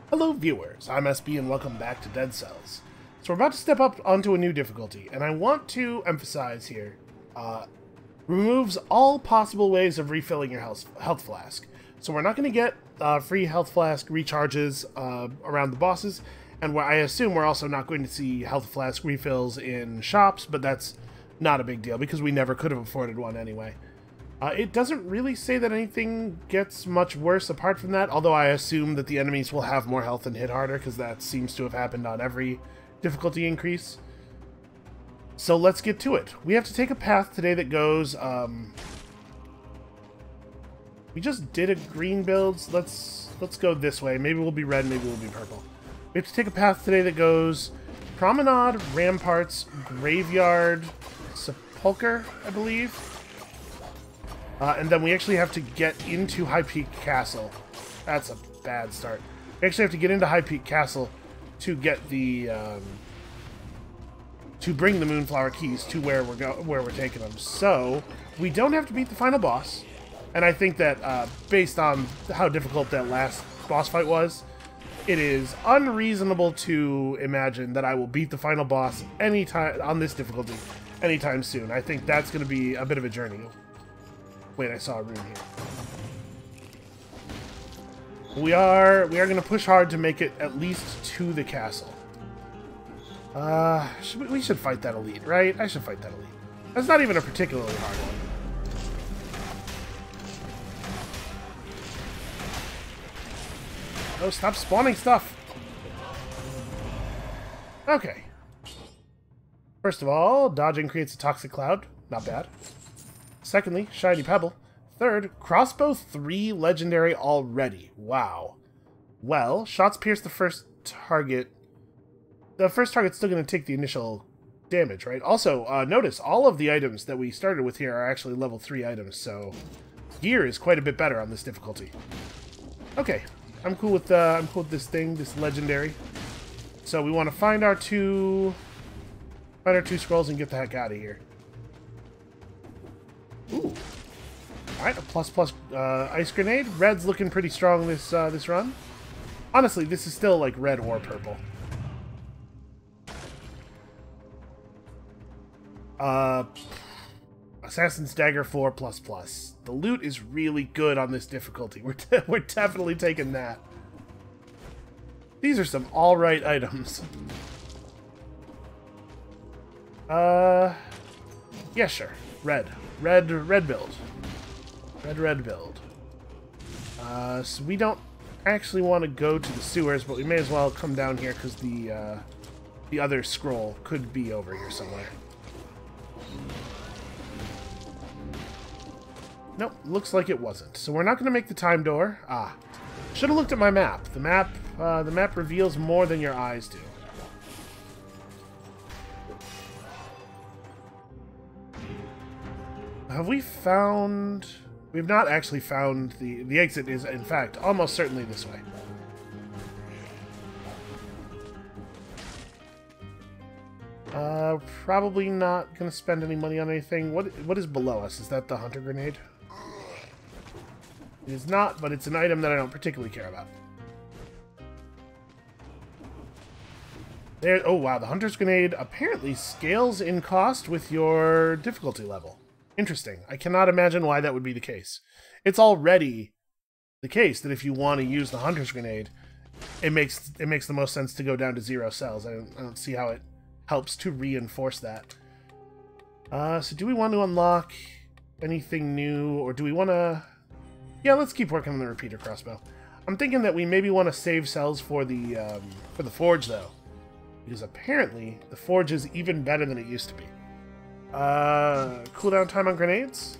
Hello viewers, I'm SB and welcome back to Dead Cells. So we're about to step up onto a new difficulty, and I want to emphasize here, removes all possible ways of refilling your health flask. So we're not going to get free health flask recharges around the bosses, and I assume we're also not going to see health flask refills in shops, but that's not a big deal because we never could have afforded one anyway. It doesn't really say that anything gets much worse apart from that, although I assume that the enemies will have more health and hit harder, because that seems to have happened on every difficulty increase. So let's get to it. We have to take a path today that goes, we just did a green build, so let's go this way. Maybe we'll be red, maybe we'll be purple. We have to take a path today that goes Promenade, Ramparts, Graveyard, Sepulcher, I believe. And then we actually have to get into High Peak Castle. That's a bad start. We actually have to get into High Peak Castle to get the to bring the moonflower keys to where we're taking them. So we don't have to beat the final boss, and I think that based on how difficult that last boss fight was, it is unreasonable to imagine that I will beat the final boss anytime on this difficulty anytime soon. I think that's going to be a bit of a journey. Wait, I saw a rune here. We are going to push hard to make it at least to the castle. We should fight that elite, right? I should fight that elite. That's not even a particularly hard one. Oh, stop spawning stuff! Okay. First of all, dodging creates a toxic cloud. Not bad. Secondly, Shiny Pebble. Third, Crossbow 3 Legendary already. Wow. Well, shots pierce the first target. The first target's still going to take the initial damage, right? Also, notice all of the items that we started with here are actually level 3 items, so gear is quite a bit better on this difficulty. Okay, I'm cool with this thing, this legendary. So we want to find our two scrolls and get the heck out of here. Ooh. Alright, a plus ice grenade. Red's looking pretty strong this run. Honestly, this is still like red or purple. Assassin's Dagger 4++. The loot is really good on this difficulty. We're definitely taking that. These are some alright items. Yeah, sure. Red build. Red build. So we don't actually want to go to the sewers, but we may as well come down here because the other scroll could be over here somewhere. Nope, looks like it wasn't. So we're not going to make the time door. Should have looked at my map. The map reveals more than your eyes do. Have we found... We've not actually found the exit is, in fact, almost certainly this way. Probably not going to spend any money on anything. What is below us? Is that the hunter grenade? It is not, but it's an item that I don't particularly care about. There. Oh, wow. The hunter's grenade apparently scales in cost with your difficulty level. Interesting. I cannot imagine why that would be the case. It's already the case that if you want to use the hunter's grenade, it makes the most sense to go down to 0 cells. I don't see how it helps to reinforce that. So do we want to unlock anything new, or do we want to... Yeah, let's keep working on the repeater crossbow. I'm thinking that we maybe want to save cells for the forge, though, because apparently the forge is even better than it used to be. Cooldown time on grenades?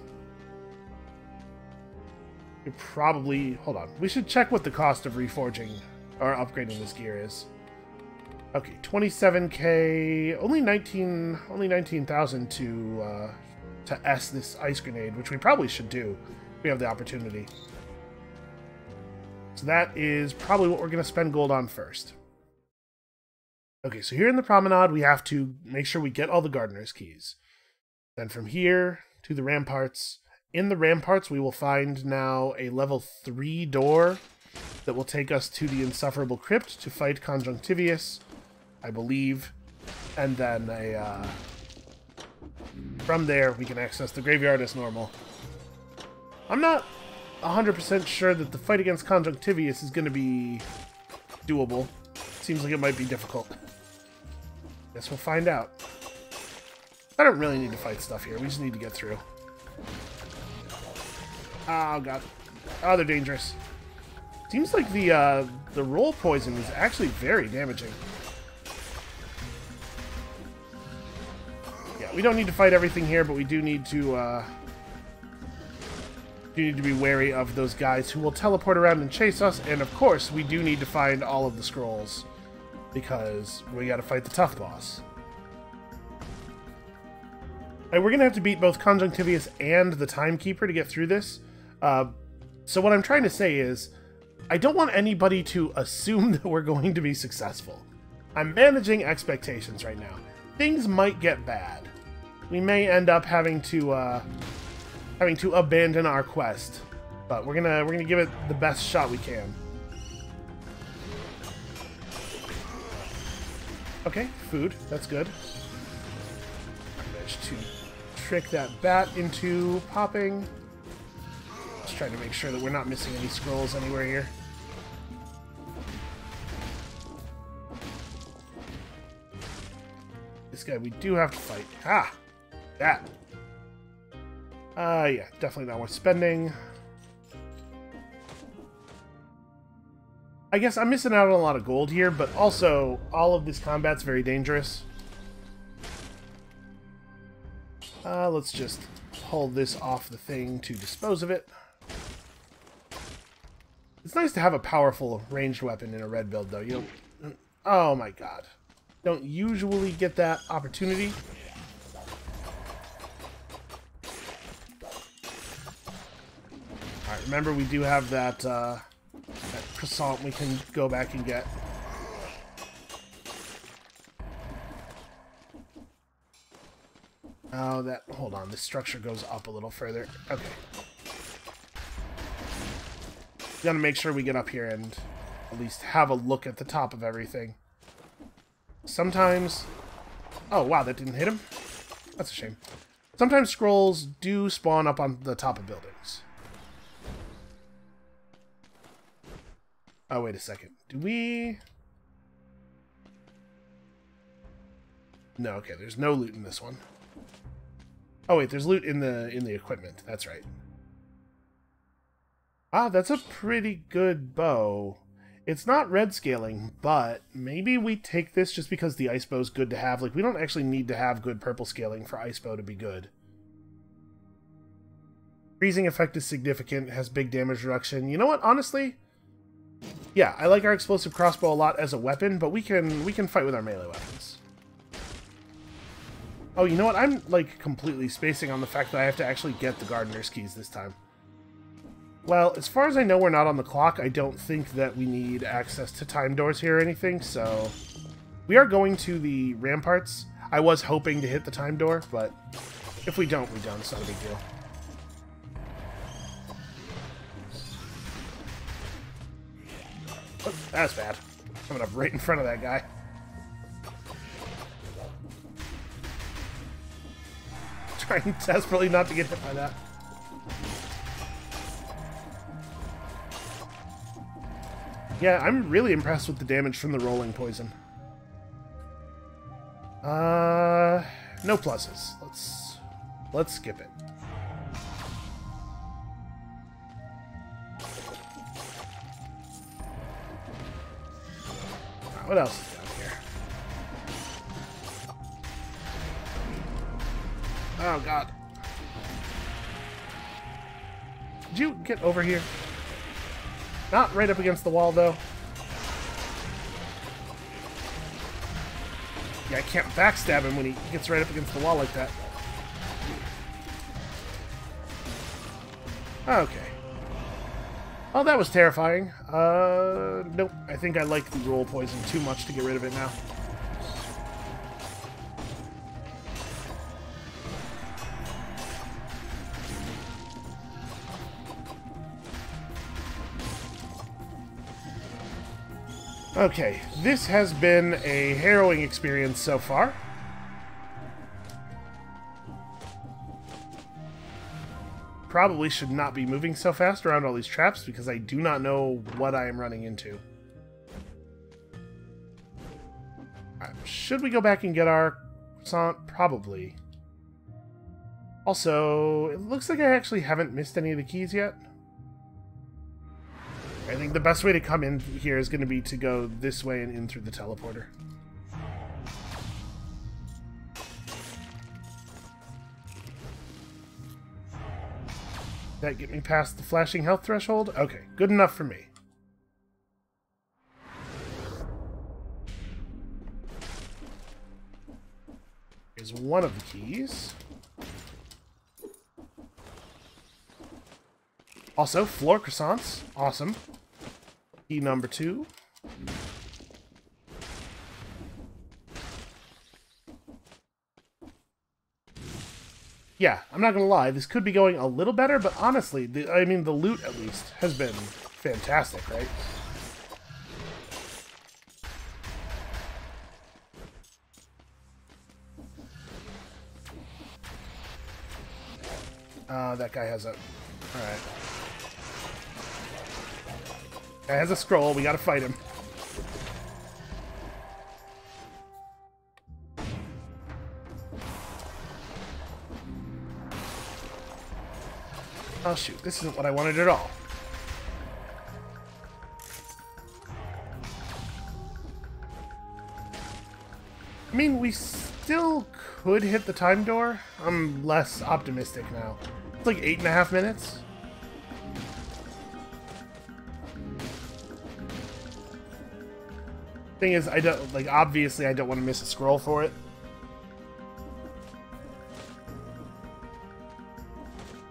You probably... Hold on. We should check what the cost of reforging or upgrading this gear is. Okay, 27k, only 19,000 to S this ice grenade, which we probably should do if we have the opportunity. So that is probably what we're going to spend gold on first. Okay, so here in the Promenade, we have to make sure we get all the gardener's keys. Then from here to the ramparts. In the ramparts, we will find now a level 3 door that will take us to the Insufferable Crypt to fight Conjunctivius, I believe. And then from there, we can access the graveyard as normal. I'm not 100% sure that the fight against Conjunctivius is going to be doable. Seems like it might be difficult. Guess we'll find out. I don't really need to fight stuff here. We just need to get through. Oh, God. Oh, they're dangerous. Seems like the roll poison is actually very damaging. Yeah, we don't need to fight everything here, but we do need to be wary of those guys who will teleport around and chase us. And, of course, we do need to find all of the scrolls because we got to fight the tough boss. We're going to have to beat both Conjunctivius and the Timekeeper to get through this. So what I'm trying to say is, I don't want anybody to assume that we're going to be successful. I'm managing expectations right now. Things might get bad. We may end up having to abandon our quest, but we're gonna give it the best shot we can. Okay, food. That's good. Managed to trick that bat into popping. Just trying to make sure that we're not missing any scrolls anywhere here. This guy we do have to fight. Ah! That! Yeah, definitely not worth spending. I guess I'm missing out on a lot of gold here, but also, all of this combat's very dangerous. Let's just pull this off the thing to dispose of it. It's nice to have a powerful ranged weapon in a red build, though. You don't... Oh my god. Don't usually get that opportunity. Alright, remember we do have that, that croissant we can go back and get. Oh, that... Hold on, this structure goes up a little further. Okay. Gotta make sure we get up here and at least have a look at the top of everything. Sometimes... Oh, wow, that didn't hit him? That's a shame. Sometimes scrolls do spawn up on the top of buildings. Oh, wait a second. Do we... No, okay, there's no loot in this one. Oh, wait, there's loot in the equipment. That's right. Ah, that's a pretty good bow. It's not red scaling, but maybe we take this just because the ice bow is good to have. Like, we don't actually need to have good purple scaling for ice bow to be good. Freezing effect is significant, has big damage reduction. You know what, honestly? Yeah, I like our explosive crossbow a lot as a weapon, but we can fight with our melee weapons. Oh, you know what? I'm, like, completely spacing on the fact that I have to actually get the gardener's keys this time. Well, as far as I know, we're not on the clock. I don't think that we need access to time doors here or anything, so... We are going to the ramparts. I was hoping to hit the time door, but if we don't, we don't. It's not a big deal. Oh, that's bad. Coming up right in front of that guy. Trying desperately not to get hit by that. Yeah, I'm really impressed with the damage from the rolling poison. No pluses. Let's skip it. Alright, what else is down here? Oh god. Did you get over here? Not right up against the wall, though. Yeah, I can't backstab him when he gets right up against the wall like that. Okay. Oh, that was terrifying. Nope. I think I like the roll poison too much to get rid of it now. Okay, this has been a harrowing experience so far. Probably should not be moving so fast around all these traps because I do not know what I am running into. Should we go back and get our croissant? Probably. Also, it looks like I actually haven't missed any of the keys yet. I think the best way to come in here is going to be to go this way and in through the teleporter. Did that get me past the flashing health threshold? Okay, good enough for me. Here's one of the keys. Also, floor croissants. Awesome. Key number 2. Yeah, I'm not gonna lie, this could be going a little better, but honestly, the loot, at least, has been fantastic, right? That guy has a... Alright. Guy has a scroll, we gotta fight him. Oh shoot, this isn't what I wanted at all. I mean, we still could hit the time door. I'm less optimistic now. It's like 8.5 minutes. Thing is, I don't, like, obviously I don't want to miss a scroll for it.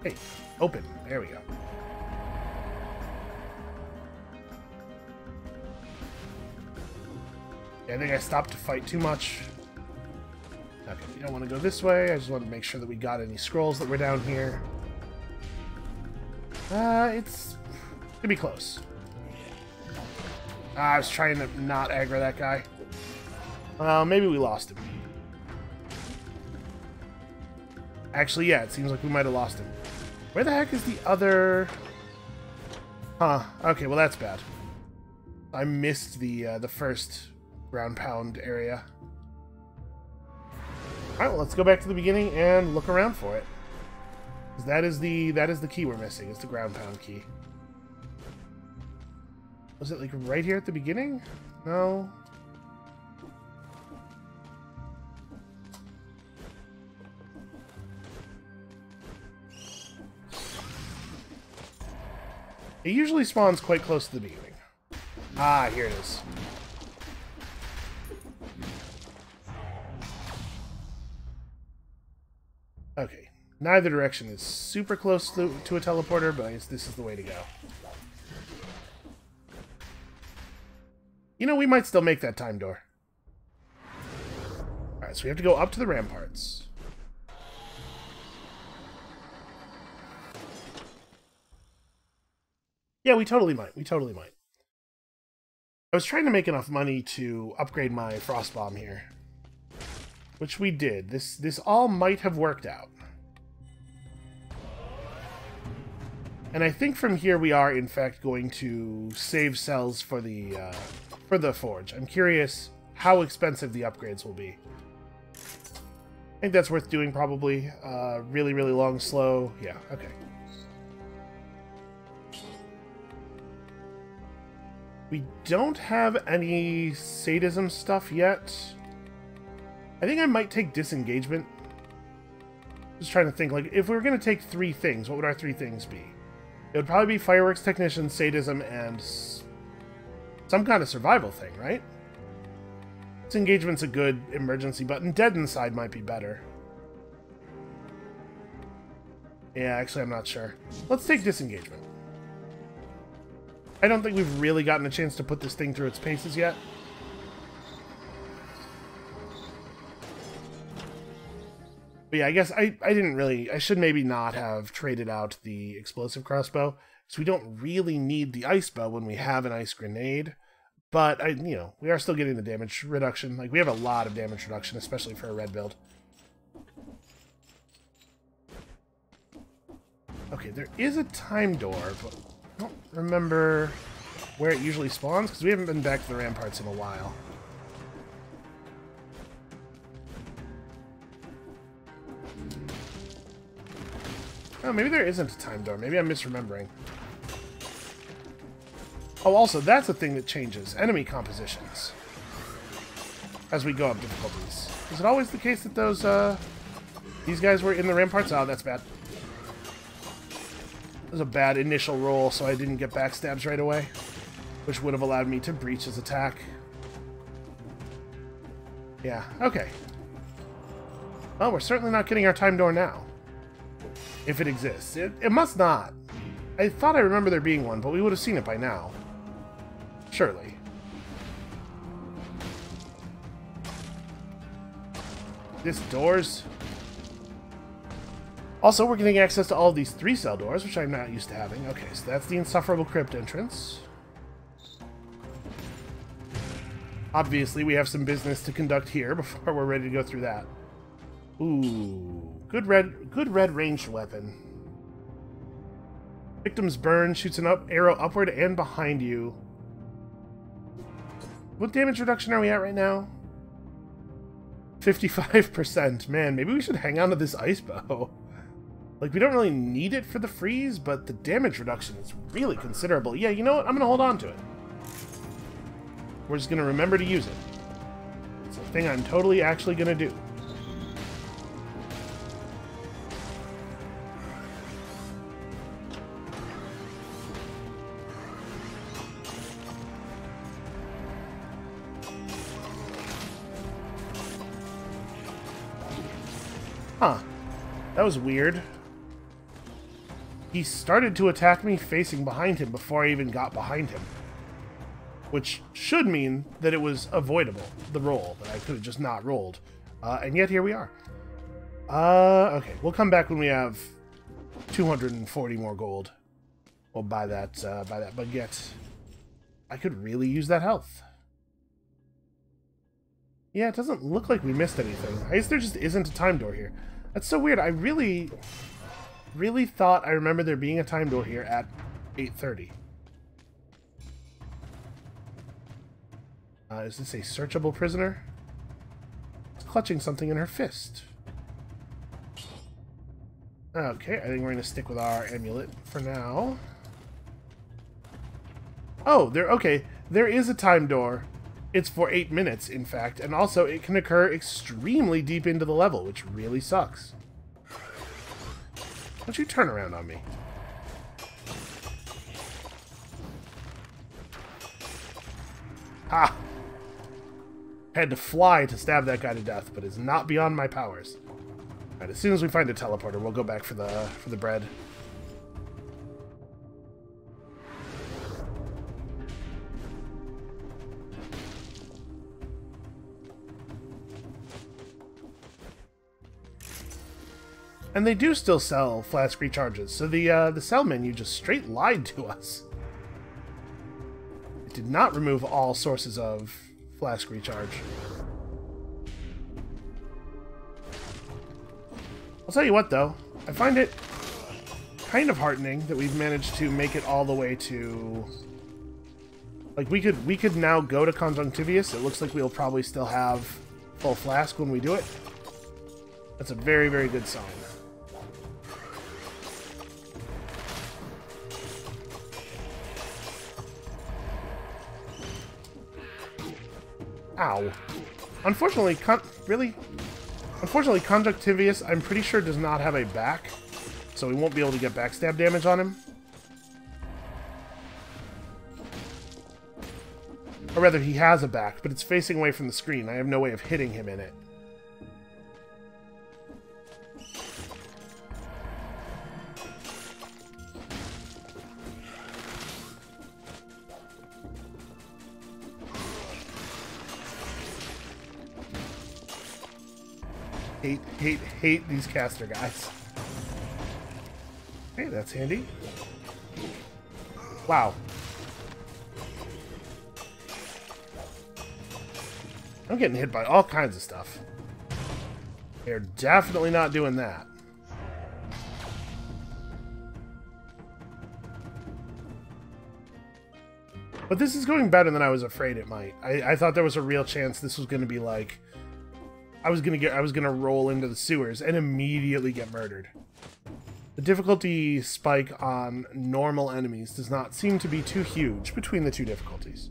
Hey, open. There we go. Yeah, I think I stopped to fight too much. Okay, we don't want to go this way. I just want to make sure that we got any scrolls that were down here. It's gonna be close. I was trying to not aggro that guy. Well, maybe we lost him. Actually, yeah, it seems like we might have lost him. Where the heck is the other... Huh, okay, well that's bad. I missed the first ground pound area. Alright, well let's go back to the beginning and look around for it. 'Cause that is the key we're missing, it's the ground pound key. Was it like right here at the beginning? No. It usually spawns quite close to the beginning. Ah, here it is. Okay. Neither direction is super close to a teleporter, but I guess this is the way to go. You know, we might still make that time door. Alright, so we have to go up to the ramparts. Yeah, we totally might. We totally might. I was trying to make enough money to upgrade my frost bomb here. Which we did. This all might have worked out. And I think from here we are, in fact, going to save cells for the forge. I'm curious how expensive the upgrades will be. I think that's worth doing, probably. Really, really long, slow. Yeah, okay. We don't have any sadism stuff yet. I think I might take disengagement. Just trying to think, like, if we were going to take 3 things, what would our 3 things be? It would probably be fireworks technician, sadism, and some kind of survival thing, right? Disengagement's a good emergency button. Dead inside might be better. Yeah, actually, I'm not sure. Let's take disengagement. I don't think we've really gotten a chance to put this thing through its paces yet. But yeah, I guess I didn't really... I should maybe not have traded out the explosive crossbow, because we don't really need the ice bow when we have an ice grenade. But, we are still getting the damage reduction. Like, we have a lot of damage reduction, especially for a red build. Okay, there is a time door, but I don't remember where it usually spawns, because we haven't been back to the ramparts in a while. Oh, maybe there isn't a time door. Maybe I'm misremembering. Oh, also, that's a thing that changes. Enemy compositions. As we go up difficulties. Is it always the case that those, these guys were in the ramparts? Oh, that's bad. It was a bad initial roll, so I didn't get backstabs right away. Which would have allowed me to breach his attack. Yeah, okay. Well, we're certainly not getting our time door now. If it exists. It must not. I thought I remember there being one, but we would have seen it by now. Surely. This doors. Also, we're getting access to all of these 3-cell doors, which I'm not used to having. Okay, so that's the Insufferable Crypt entrance. Obviously, we have some business to conduct here before we're ready to go through that. Ooh, good red ranged weapon. Victim's burn shoots an arrow upward and behind you. What damage reduction are we at right now? 55%. Man, maybe we should hang on to this ice bow. Like, we don't really need it for the freeze, but the damage reduction is really considerable. Yeah, you know what? I'm going to hold on to it. We're just going to remember to use it. It's a thing I'm totally actually going to do. Huh. That was weird. He started to attack me facing behind him before I even got behind him. Which should mean that it was avoidable, the roll, that I could have just not rolled. And yet here we are. Okay, we'll come back when we have 240 more gold. We'll buy that baguette. I could really use that health. Yeah, it doesn't look like we missed anything. I guess there just isn't a time door here. That's so weird. I really thought I remember there being a time door here at 8:30. Is this a searchable prisoner? It's clutching something in her fist. Okay, I think we're going to stick with our amulet for now. Oh, there is a time door. It's for 8 minutes, in fact, and also it can occur extremely deep into the level, which really sucks. Don't you turn around on me. Ha! I had to fly to stab that guy to death, but it's not beyond my powers. Alright, as soon as we find a teleporter, we'll go back for the bread. And they do still sell flask recharges, so the sell menu just straight lied to us. It did not remove all sources of flask recharge. I'll tell you what, though. I find it kind of heartening that we've managed to make it all the way to... Like, we could now go to Conjunctivius. It looks like we'll probably still have full flask when we do it. That's a very, very good sign. Ow. Unfortunately, Conjunctivius, I'm pretty sure, does not have a back, so we won't be able to get backstab damage on him. Or rather, he has a back, but it's facing away from the screen. I have no way of hitting him in it. Hate these caster guys. Hey, that's handy. Wow. I'm getting hit by all kinds of stuff. They're definitely not doing that. But this is going better than I was afraid it might. I thought there was a real chance this was going to be like... I was gonna roll into the sewers and immediately get murdered. The difficulty spike on normal enemies does not seem to be too huge between the two difficulties.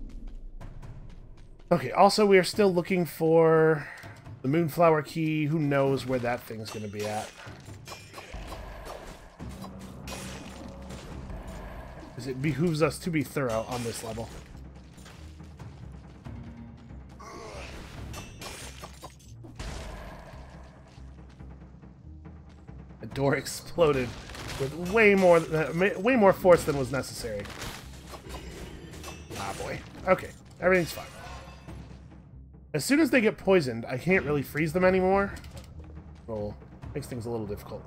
Okay, also we are still looking for the moonflower key. Who knows where that thing's gonna be at? Because it behooves us to be thorough on this level. The door exploded with way more force than was necessary. Ah, boy. Okay, everything's fine. As soon as they get poisoned, I can't really freeze them anymore. Well, makes things a little difficult.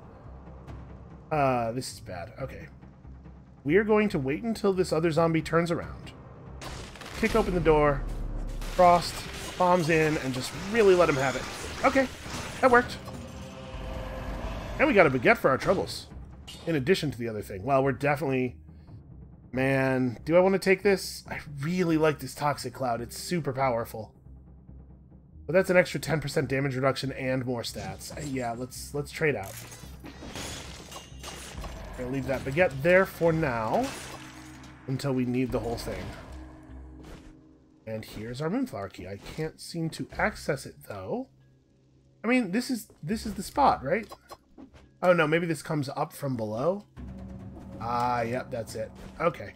This is bad. Okay. We are going to wait until this other zombie turns around. Kick open the door. Frost. Bombs in, and just really let him have it. Okay. That worked. And we got a baguette for our troubles. In addition to the other thing. Well, we're definitely... Man, do I want to take this? I really like this Toxic Cloud. It's super powerful. But that's an extra 10% damage reduction and more stats. Yeah, let's trade out. I'm gonna leave that baguette there for now. Until we need the whole thing. And here's our moonflower key. I can't seem to access it, though. I mean, this is the spot, right? Oh, no, maybe this comes up from below? Ah, yep, that's it. Okay.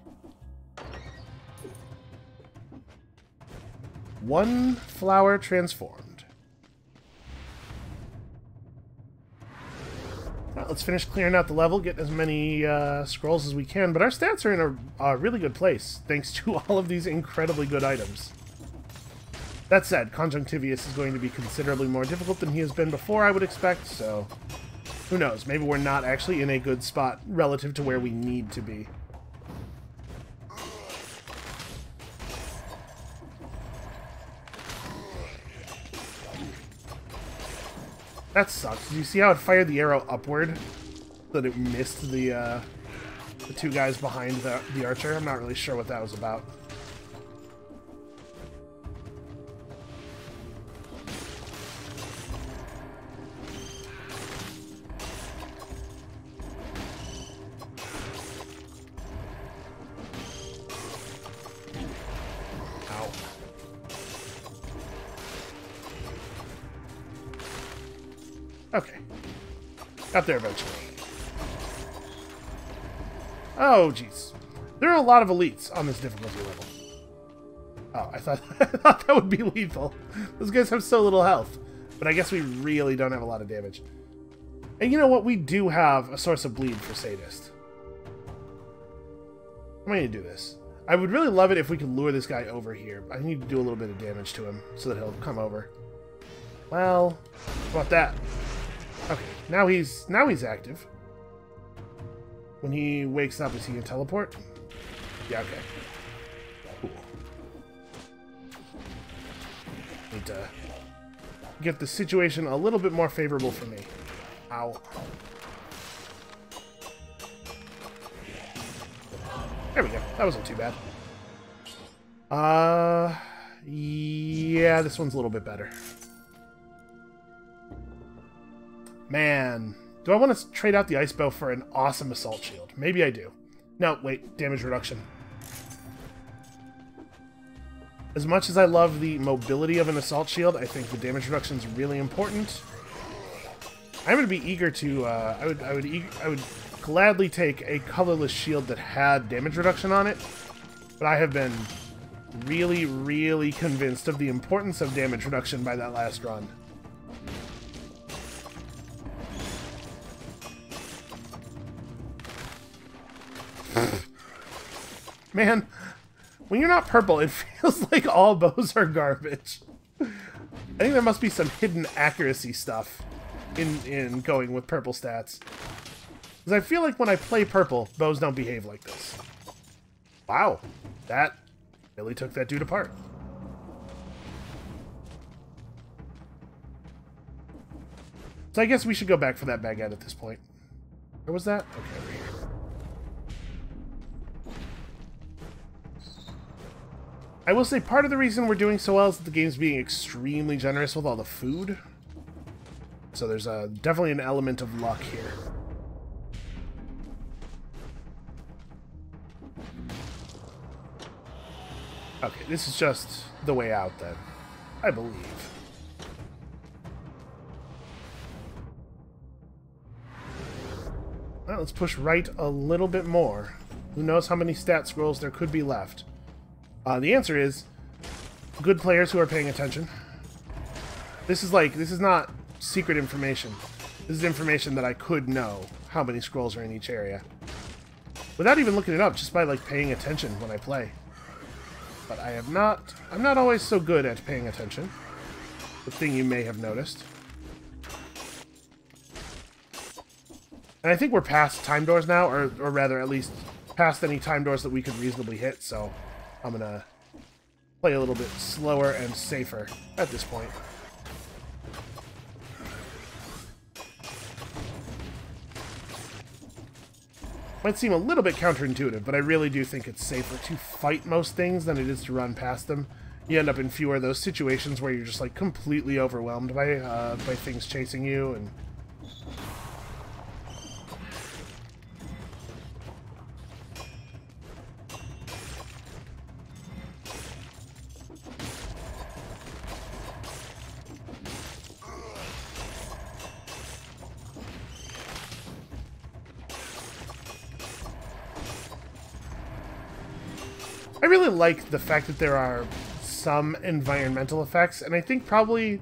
One flower transformed. Well, let's finish clearing out the level, get as many scrolls as we can, but our stats are in a really good place, thanks to all of these incredibly good items. That said, Conjunctivius is going to be considerably more difficult than he has been before, I would expect, so... Who knows? Maybe we're not actually in a good spot relative to where we need to be. That sucks. Did you see how it fired the arrow upward? That it missed the two guys behind the archer? I'm not really sure what that was about. Okay. Got there eventually. Oh, jeez. There are a lot of elites on this difficulty level. Oh, I thought that would be lethal. Those guys have so little health. But I guess we really don't have a lot of damage. And you know what? We do have a source of bleed for Sadist. I'm going to do this. I would really love it if we could lure this guy over here. I need to do a little bit of damage to him so that he'll come over. Well, how about that? Okay, now he's active. When he wakes up, is he gonna teleport? Yeah, okay. Cool. Need to get the situation a little bit more favorable for me. Ow. There we go. That wasn't too bad. Yeah, this one's a little bit better. Man, do I want to trade out the ice bow for an awesome assault shield? Maybe I do. No, wait, damage reduction. As much as I love the mobility of an assault shield, I think the damage reduction is really important. I'm going to be eager to. I would gladly take a colorless shield that had damage reduction on it, but I have been really, really convinced of the importance of damage reduction by that last run. Man, when you're not purple, it feels like all bows are garbage. I think there must be some hidden accuracy stuff in going with purple stats. Because I feel like when I play purple, bows don't behave like this. Wow, that really took that dude apart. So I guess we should go back for that baguette at this point. Where was that? Okay, over here. I will say part of the reason we're doing so well is that the game's being extremely generous with all the food. So there's definitely an element of luck here. Okay, this is just the way out then, I believe. Well, let's push right a little bit more. Who knows how many stat scrolls there could be left? The answer is good players who are paying attention. This is not secret information. This is information that I could know how many scrolls are in each area. Without even looking it up, just by like paying attention when I play. But I'm not always so good at paying attention. The thing you may have noticed. And I think we're past time doors now, or rather at least past any time doors that we could reasonably hit, so I'm gonna play a little bit slower and safer at this point. Might seem a little bit counterintuitive, but I really do think it's safer to fight most things than it is to run past them. You end up in fewer of those situations where you're just like completely overwhelmed by things chasing you and... I really like the fact that there are some environmental effects, and I think probably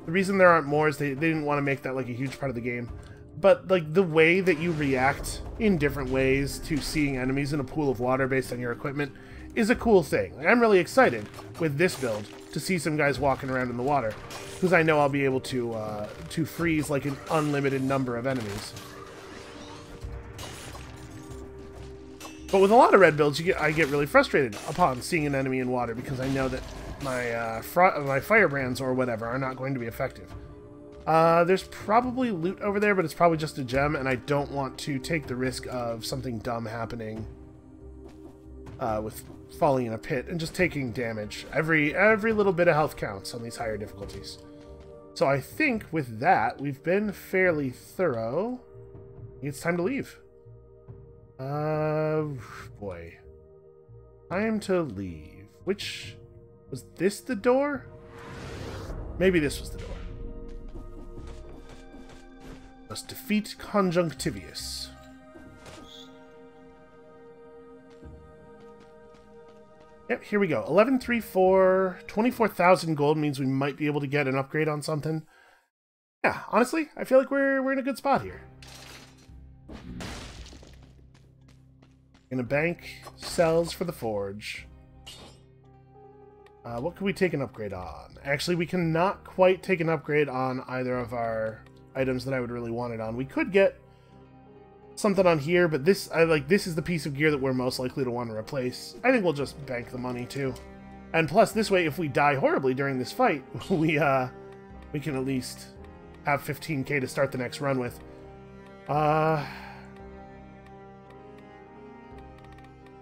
the reason there aren't more is they didn't want to make that like a huge part of the game. But like the way that you react in different ways to seeing enemies in a pool of water based on your equipment is a cool thing. Like, I'm really excited with this build to see some guys walking around in the water, because I know I'll be able to freeze like an unlimited number of enemies. But with a lot of red builds, I get really frustrated upon seeing an enemy in water because I know that my firebrands or whatever are not going to be effective. There's probably loot over there, but it's probably just a gem, and I don't want to take the risk of something dumb happening with falling in a pit and just taking damage. Every little bit of health counts on these higher difficulties. So I think with that, we've been fairly thorough. It's time to leave. Boy. Time to leave. Which... was this the door? Maybe this was the door. Let's defeat Conjunctivius. Yep, here we go. 1134, 24,000 gold means we might be able to get an upgrade on something. Yeah, honestly, I feel like we're in a good spot here. Gonna bank cells for the forge. What can we take an upgrade on? Actually, we cannot quite take an upgrade on either of our items that I would really want it on. We could get something on here, but this is the piece of gear that we're most likely to want to replace. I think we'll just bank the money too. And plus, this way, if we die horribly during this fight, we can at least have 15k to start the next run with.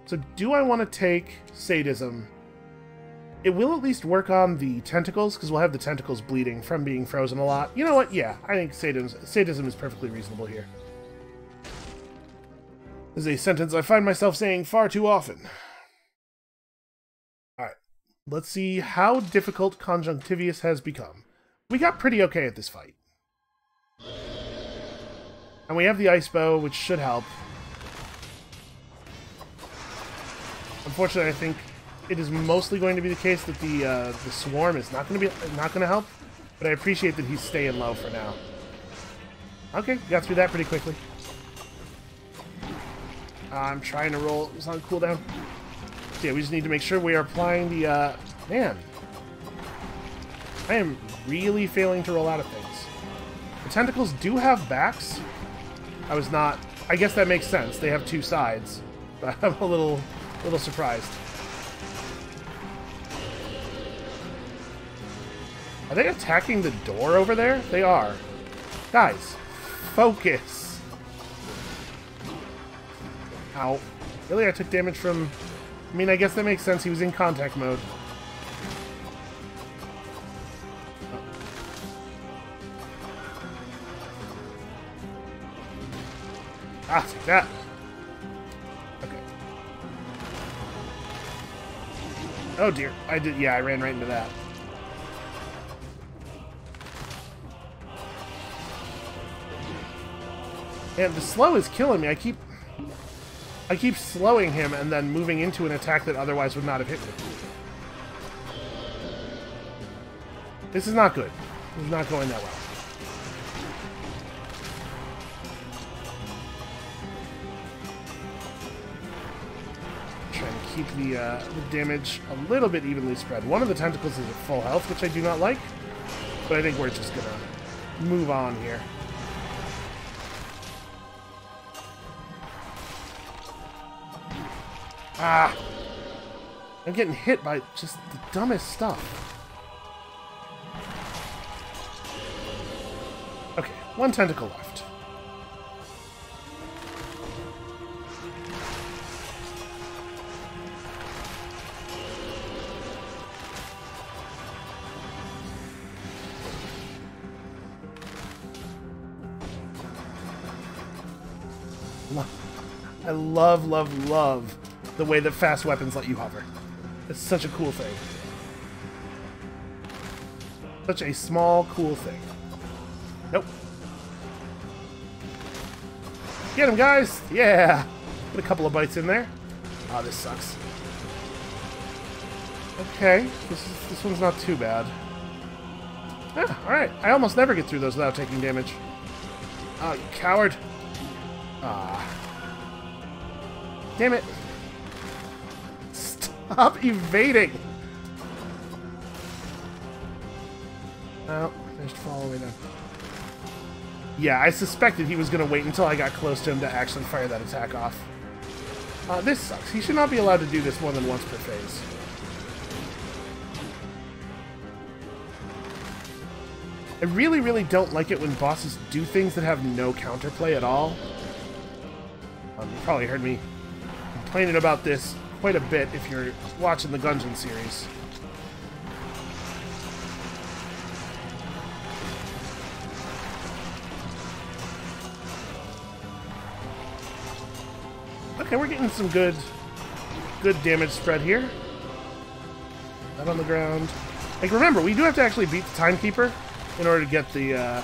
So do I want to take sadism? It will at least work on the tentacles, because we'll have the tentacles bleeding from being frozen a lot. You know what? Yeah, I think sadism is perfectly reasonable here. This is a sentence I find myself saying far too often. Alright, let's see how difficult Conjunctivius has become. We got pretty okay at this fight. And we have the ice bow, which should help. Unfortunately, I think it is mostly going to be the case that the swarm is not going to help, but I appreciate that he's staying low for now. Okay, got through that pretty quickly. I'm trying to roll. It's on cooldown. So yeah, we just need to make sure we are applying the man. I am really failing to roll out of things. The tentacles do have backs. I guess that makes sense. They have two sides, but I'm a little surprised. Are they attacking the door over there? They are. Guys, focus. Ow. Really, I took damage from... I mean, I guess that makes sense. He was in contact mode. Ah, take that. Okay. Oh dear. I did, yeah, I ran right into that. And the slow is killing me. I keep slowing him and then moving into an attack that otherwise would not have hit me. This is not good. This is not going that well. Keep the damage a little bit evenly spread. One of the tentacles is at full health, which I do not like, but I think we're just gonna move on here. Ah! I'm getting hit by just the dumbest stuff. Okay, one tentacle left. I love, love, love the way that fast weapons let you hover. It's such a cool thing. Such a small, cool thing. Nope. Get him, guys! Yeah! Put a couple of bites in there. Oh, this sucks. Okay, this one's not too bad. Ah, alright. I almost never get through those without taking damage. Oh, you coward. Ah. Damn it. Stop evading. Oh, managed to fall all the way down. Yeah, I suspected he was going to wait until I got close to him to actually fire that attack off. This sucks. He should not be allowed to do this more than once per phase. I really, really don't like it when bosses do things that have no counterplay at all. You probably heard me complaining about this quite a bit if you're watching the Gungeon series. Okay, we're getting some good damage spread here. Not on the ground. Like, remember, we do have to actually beat the Timekeeper in order to get the,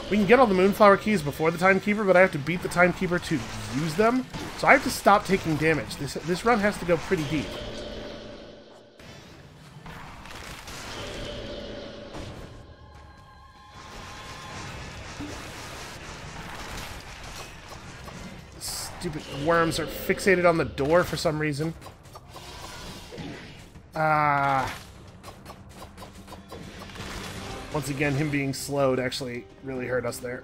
we can get all the moonflower keys before the Timekeeper, but I have to beat the Timekeeper to use them. So I have to stop taking damage. This run has to go pretty deep. Stupid worms are fixated on the door for some reason. Ah. Once again, him being slowed actually really hurt us there.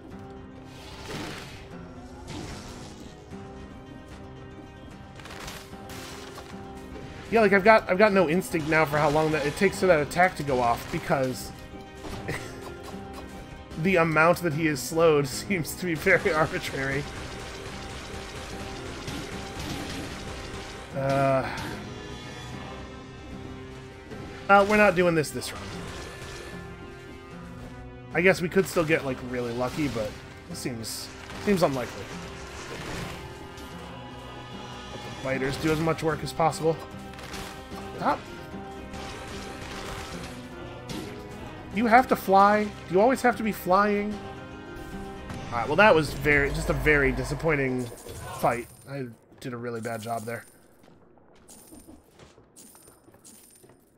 Yeah, like I've got no instinct now for how long that it takes for that attack to go off, because the amount that he is slowed seems to be very arbitrary. We're not doing this run. I guess we could still get, like, really lucky, but it seems unlikely. Let the biters do as much work as possible. Stop. Do you have to fly? Do you always have to be flying? Alright, well that was just a very disappointing fight. I did a really bad job there.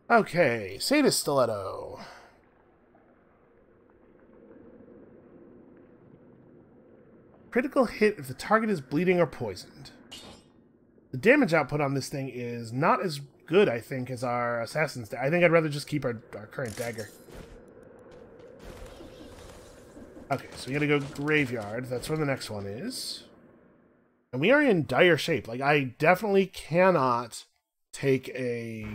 Okay, Sadist Stiletto. Critical hit if the target is bleeding or poisoned. The damage output on this thing is not as good, I think, as our Assassin's Dagger. I think I'd rather just keep our current dagger. Okay, so we gotta go Graveyard. That's where the next one is. And we are in dire shape. Like, I definitely cannot take a...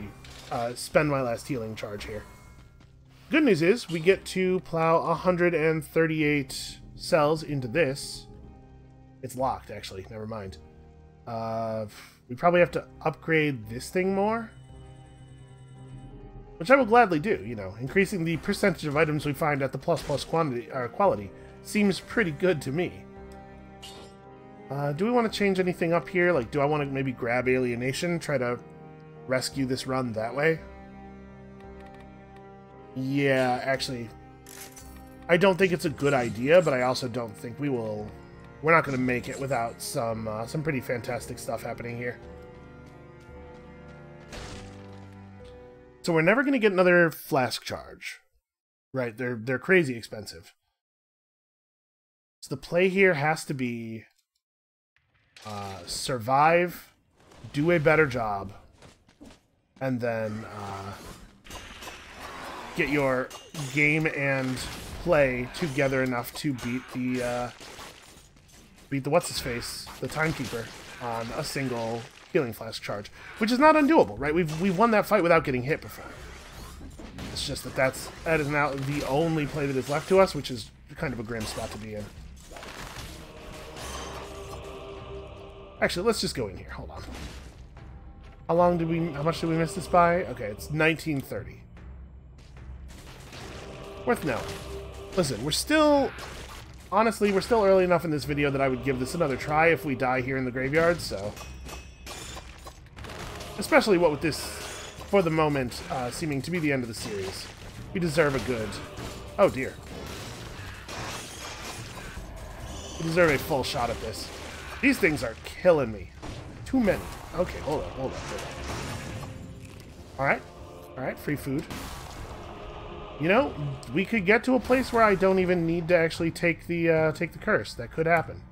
spend my last healing charge here. Good news is we get to plow 138 cells into this. It's locked, actually. Never mind. We probably have to upgrade this thing more. Which I will gladly do, you know. Increasing the percentage of items we find at the plus quantity, quality seems pretty good to me. Do we want to change anything up here? Like, do I want to maybe grab alienation, try to rescue this run that way? Yeah, actually, I don't think it's a good idea, but I also don't think we will... We're not going to make it without some pretty fantastic stuff happening here. So we're never going to get another flask charge. Right, they're crazy expensive. So the play here has to be... survive, do a better job, and then get your game and play together enough to beat the what's-his-face, the timekeeper, on a single healing flask charge, which is not undoable, right? We've won that fight without getting hit before. It's just that is now the only play that is left to us, which is kind of a grim spot to be in. Actually, let's just go in here. Hold on. How much did we miss this by? Okay, it's 1930. Worth knowing. Listen, honestly, we're still early enough in this video that I would give this another try if we die here in the graveyard, so... Especially what with this, for the moment, seeming to be the end of the series. We deserve a good... Oh dear. We deserve a full shot at this. These things are killing me. Too many. Okay, hold on. Alright, free food. You know, we could get to a place where I don't even need to actually take the curse. That could happen.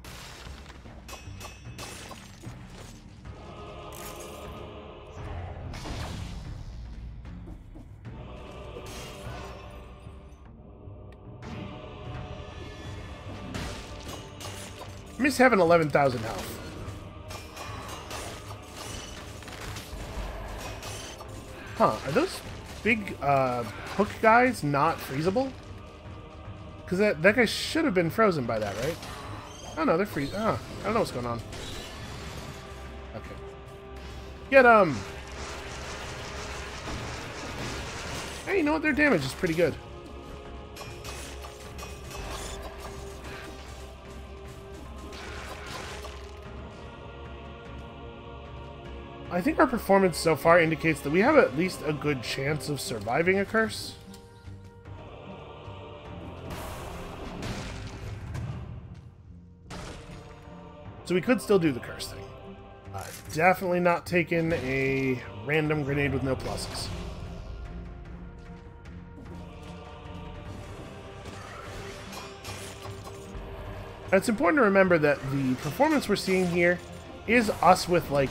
I miss having 11,000 health. Huh, are those big hook guys not freezable? Because that guy should have been frozen by that, right? Oh no, they're freezing. Oh, I don't know what's going on. Okay. Get 'em! Hey, you know what? Their damage is pretty good. I think our performance so far indicates that we have at least a good chance of surviving a curse. So we could still do the curse thing. Definitely not taking a random grenade with no pluses. It's important to remember that the performance we're seeing here is us with like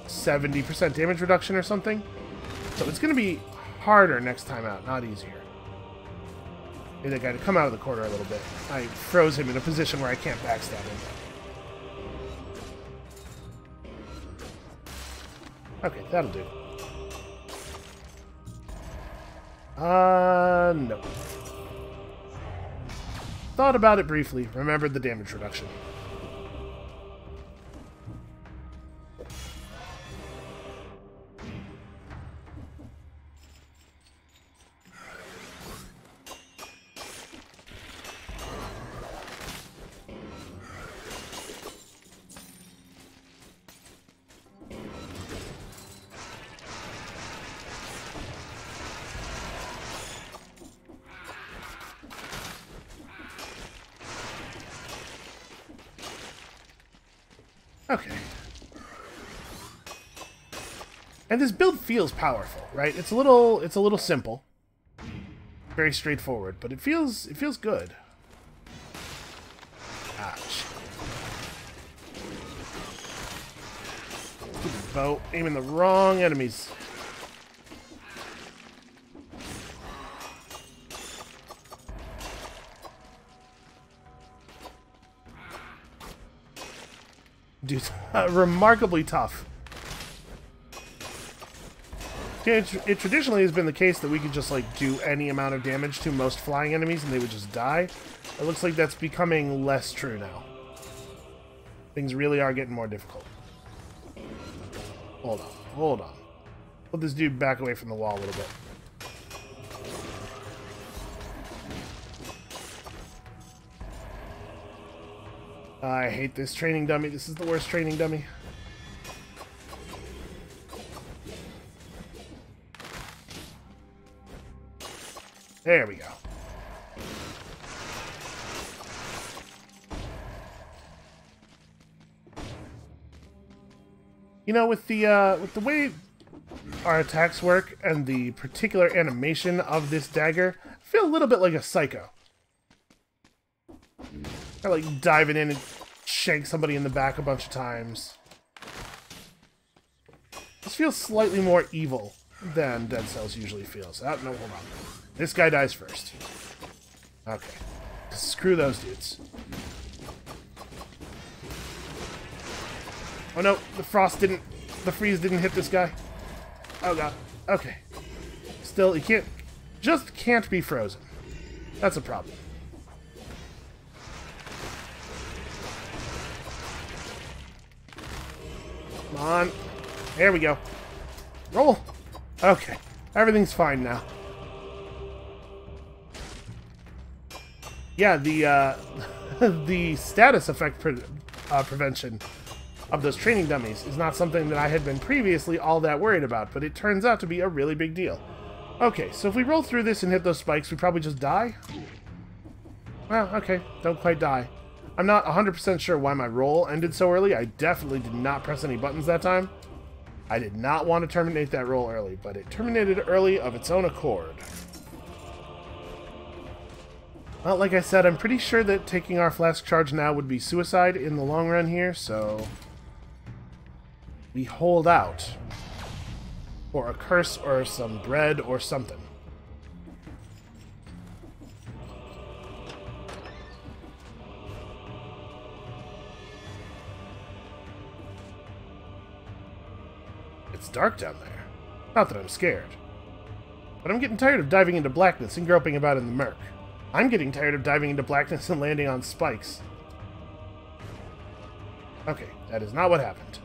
70% damage reduction or something. So it's going to be harder next time out, not easier. Need that guy to come out of the corner a little bit. I froze him in a position where I can't backstab him. Okay, that'll do. No. Thought about it briefly, remembered the damage reduction. Okay. And this build feels powerful, right? It's a little simple. Very straightforward, but it feels good. Ouch. Stupid bow, aiming the wrong enemies. Dude, remarkably tough. It traditionally has been the case that we could just, like, do any amount of damage to most flying enemies and they would just die. It looks like that's becoming less true now. Things really are getting more difficult. Hold on, hold on. Let this dude back away from the wall a little bit. I hate this training dummy. This is the worst training dummy. There we go. You know, with the way our attacks work and the particular animation of this dagger, I feel a little bit like a psycho. I like diving in and shank somebody in the back a bunch of times. This feels slightly more evil than Dead Cells usually feels. Oh, no, hold on. This guy dies first. Okay. Screw those dudes. Oh no, the freeze didn't hit this guy. Oh god. Okay. Still, he can't be frozen. That's a problem. Come on. There we go. Roll. Okay. Everything's fine now. Yeah, the the status effect prevention of those training dummies is not something that I had been previously all that worried about, but it turns out to be a really big deal. Okay, so if we roll through this and hit those spikes, we probably just die? Well, okay, don't quite die. I'm not 100% sure why my roll ended so early. I definitely did not press any buttons that time. I did not want to terminate that roll early, but it terminated early of its own accord. Well, like I said, I'm pretty sure that taking our flask charge now would be suicide in the long run here, so we hold out for a curse or some bread or something. It's dark down there. Not that I'm scared. But I'm getting tired of diving into blackness and groping about in the murk. I'm getting tired of diving into blackness and landing on spikes. Okay, that is not what happened.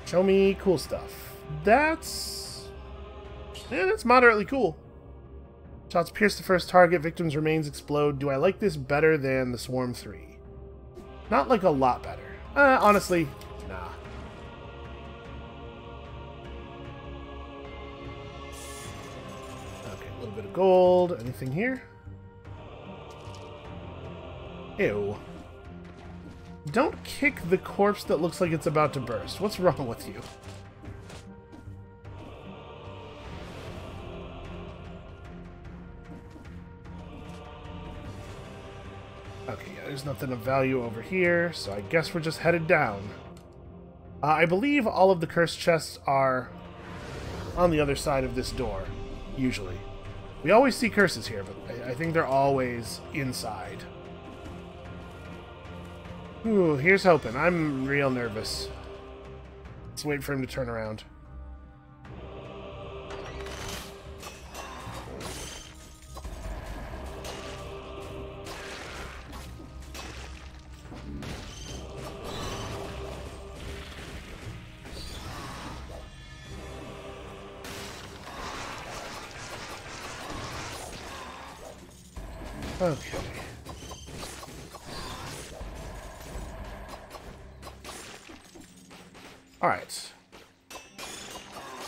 Show me cool stuff. That's moderately cool. Shots pierce the first target, victims' remains explode. Do I like this better than the Swarm 3? Not like a lot better. Honestly, nah. Okay, a little bit of gold. Anything here? Ew. Don't kick the corpse that looks like it's about to burst. What's wrong with you? Okay, yeah, there's nothing of value over here, so I guess we're just headed down. I believe all of the cursed chests are on the other side of this door, usually. We always see curses here, but I think they're always inside. Ooh, here's hoping. I'm real nervous. Let's wait for him to turn around. Okay. Alright.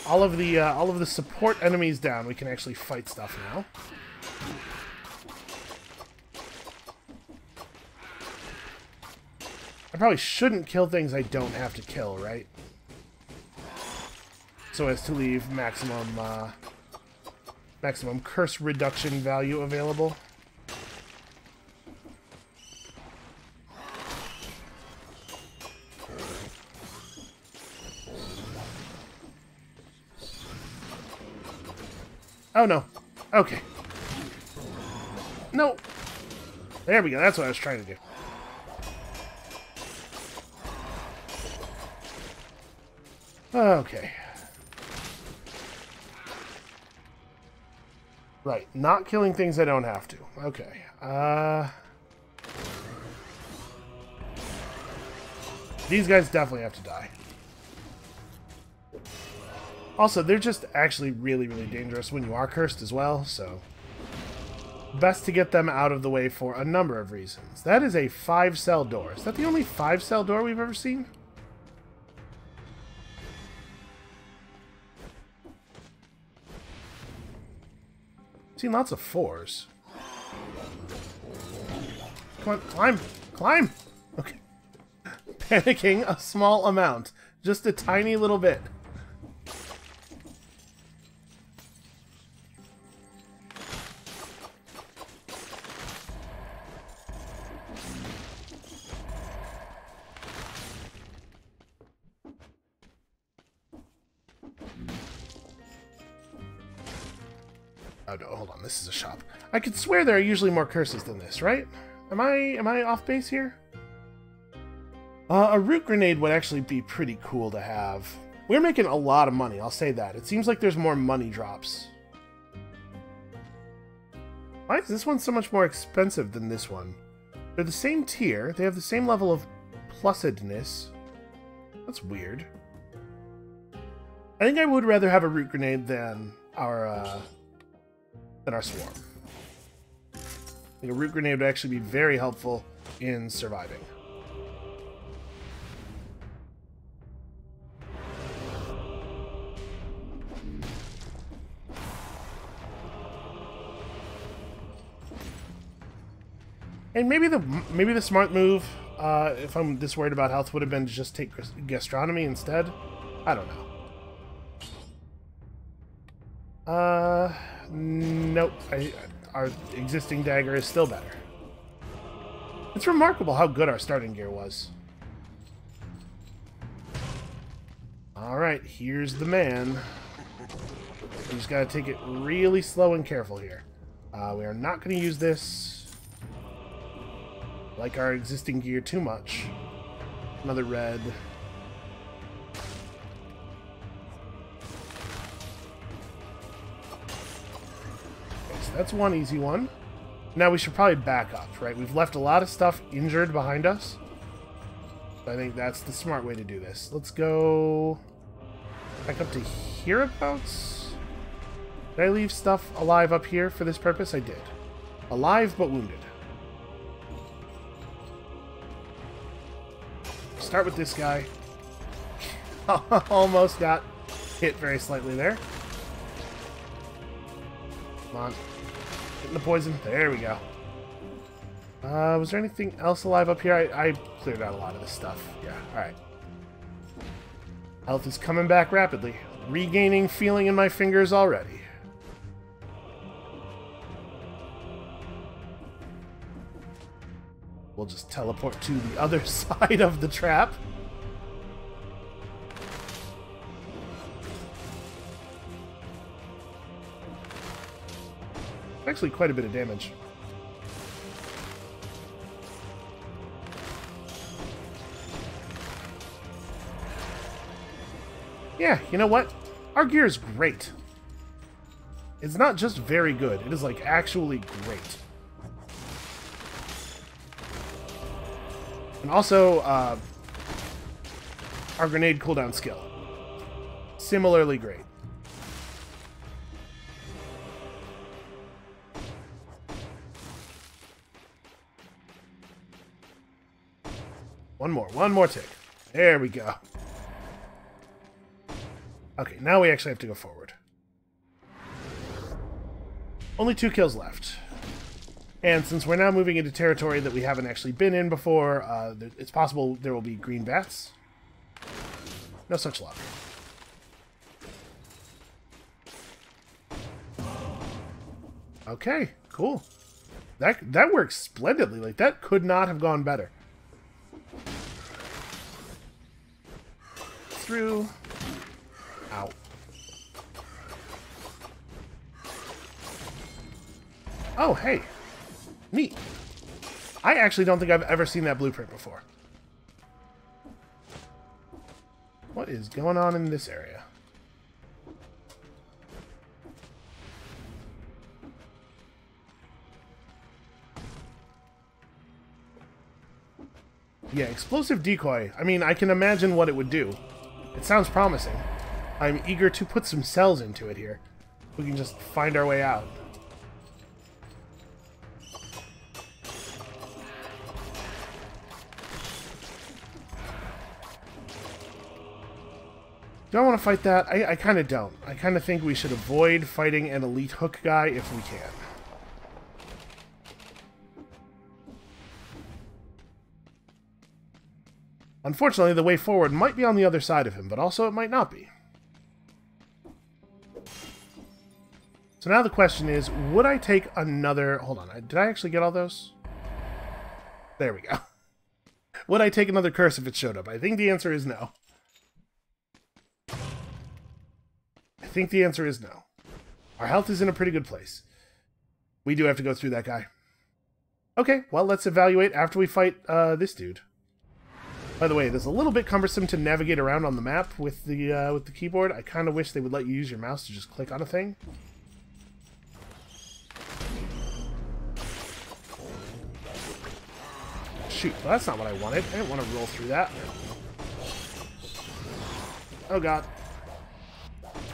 All of the support enemies down. We can actually fight stuff now. I probably shouldn't kill things I don't have to kill, right? So as to leave maximum curse reduction value available. Oh, no. Okay. No. There we go. That's what I was trying to do. Okay. Right, not killing things I don't have to. Okay. These guys definitely have to die. Also, they're just actually really, really dangerous when you are cursed as well, so... Best to get them out of the way for a number of reasons. That is a 5-cell door. Is that the only 5-cell door we've ever seen? I've seen lots of 4s. Come on, climb! Climb! Okay. Panicking a small amount. Just a tiny little bit. Oh no, hold on, this is a shop. I could swear there are usually more curses than this, right? Am I off base here? A root grenade would actually be pretty cool to have. We're making a lot of money, I'll say that. It seems like there's more money drops. Why is this one so much more expensive than this one? They're the same tier, they have the same level of plusedness. That's weird. I think I would rather have a root grenade than our swarm. I think a root grenade would actually be very helpful in surviving. And maybe the smart move, if I'm this worried about health, would have been to just take gastronomy instead. I don't know. Nope. Our existing dagger is still better. It's remarkable how good our starting gear was. Alright, here's the man. We just gotta take it really slow and careful here. We are not gonna use this like our existing gear too much. Another red. That's one easy one. Now we should probably back up, right? We've left a lot of stuff injured behind us. I think that's the smart way to do this. Let's go back up to hereabouts. Did I leave stuff alive up here for this purpose? I did. Alive but wounded. Start with this guy. Almost got hit very slightly there. Come on. Getting the poison. There we go. Was there anything else alive up here? I cleared out a lot of this stuff. Yeah, alright. Health is coming back rapidly. Regaining feeling in my fingers already. We'll just teleport to the other side of the trap. Actually, quite a bit of damage. Yeah, you know what? Our gear is great. It's not just very good, it is like actually great. And also, our grenade cooldown skill. Similarly great. One more tick. There we go. Okay, now we actually have to go forward. Only 2 kills left. And since we're now moving into territory that we haven't actually been in before, it's possible there will be green bats. No such luck. Okay, cool. That works splendidly. Like, that could not have gone better. Through. Ow. Oh, hey. Neat. I actually don't think I've ever seen that blueprint before. What is going on in this area? Yeah, explosive decoy. I mean, I can imagine what it would do. It sounds promising. I'm eager to put some cells into it here. We can just find our way out. Do I want to fight that? I kind of don't. I kind of think we should avoid fighting an elite hook guy if we can. Unfortunately, the way forward might be on the other side of him, but also it might not be. So now the question is, would I take another... Hold on, did I actually get all those? There we go. Would I take another curse if it showed up? I think the answer is no. I think the answer is no. Our health is in a pretty good place. We do have to go through that guy. Okay, well, let's evaluate after we fight this dude. By the way, it is a little bit cumbersome to navigate around on the map with the keyboard. I kind of wish they would let you use your mouse to just click on a thing. Shoot, well, that's not what I wanted. I didn't want to roll through that. Oh god.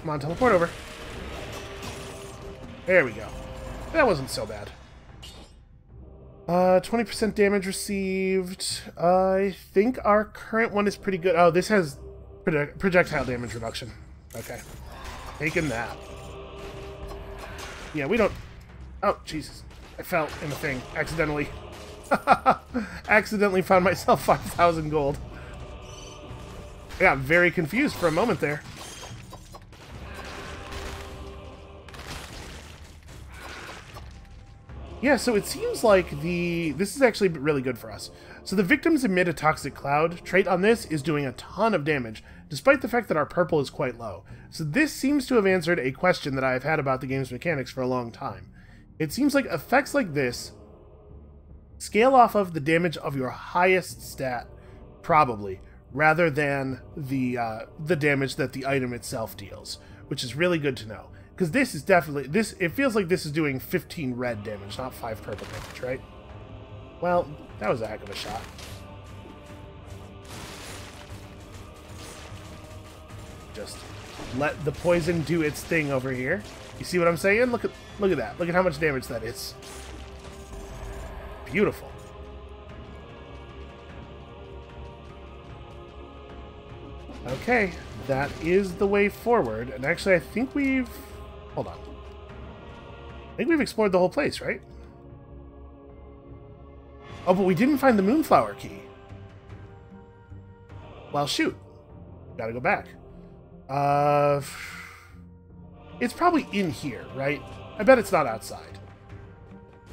Come on, teleport over. There we go. That wasn't so bad. 20% damage received. I think our current one is pretty good. Oh, this has projectile damage reduction. Okay. Taking that. Yeah, we don't... Oh, Jesus. I fell in the thing accidentally. Accidentally found myself 5,000 gold. I got very confused for a moment there. Yeah, so it seems like this is actually really good for us. So the victims emit a toxic cloud. Trait on this is doing a ton of damage, despite the fact that our purple is quite low. So this seems to have answered a question that I've had about the game's mechanics for a long time. It seems like effects like this scale off of the damage of your highest stat, probably, rather than the damage that the item itself deals, which is really good to know. Because this is definitely... it feels like this is doing 15 red damage, not 5 purple damage, right? Well, that was a heck of a shot. Just let the poison do its thing over here. You see what I'm saying? Look at that. Look at how much damage that is. Beautiful. Okay, that is the way forward. And actually, I think we've... Hold on. I think we've explored the whole place, right? Oh, but we didn't find the moonflower key. Well, shoot. Gotta go back. It's probably in here, right? I bet it's not outside.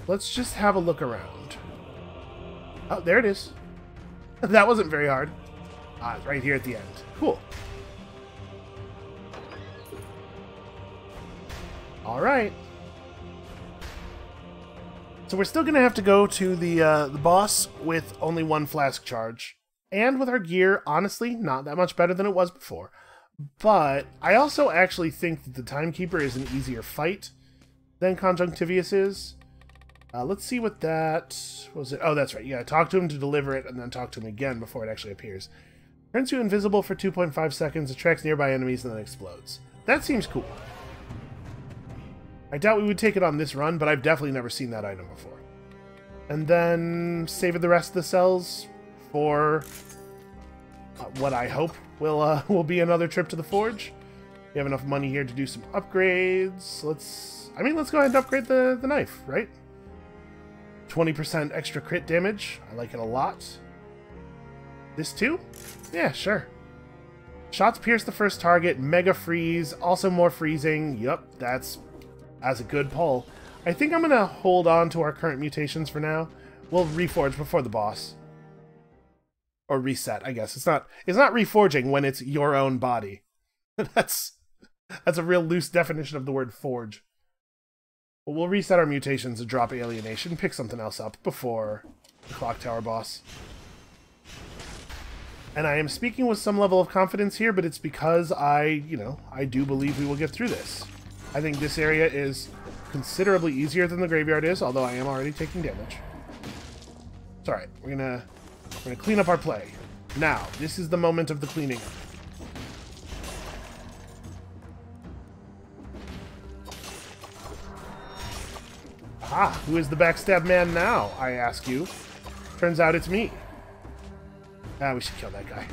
Let's just have a look around. Oh, there it is. That wasn't very hard. Ah, it's right here at the end. Cool. Alright. So we're still going to have to go to the boss with only 1 flask charge. And with our gear, honestly, not that much better than it was before. But I also actually think that the Timekeeper is an easier fight than Conjunctivius is. Let's see what that... What was it? Oh, that's right. You gotta talk to him to deliver it, and then talk to him again before it actually appears. Turns you invisible for 2.5 seconds, attracts nearby enemies, and then explodes. That seems cool. I doubt we would take it on this run, but I've definitely never seen that item before. And then saving the rest of the cells for what I hope will be another trip to the Forge. We have enough money here to do some upgrades. Let's go ahead and upgrade the knife, right? 20% extra crit damage. I like it a lot. This too? Yeah, sure. Shots pierce the first target. Mega freeze. Also more freezing. Yup, that's a good pull. I think I'm going to hold on to our current mutations for now. We'll reforge before the boss. Or reset, I guess. It's not reforging when it's your own body. That's a real loose definition of the word forge. Well, we'll reset our mutations and drop alienation, pick something else up before the clock tower boss. And I am speaking with some level of confidence here, but it's because I do believe we will get through this. I think this area is considerably easier than the graveyard is, although I am already taking damage. It's alright. We're gonna We're going to clean up our play. Now, this is the moment of the cleaning up. Ah, who is the backstab man now, I ask you? Turns out it's me. Ah, we should kill that guy.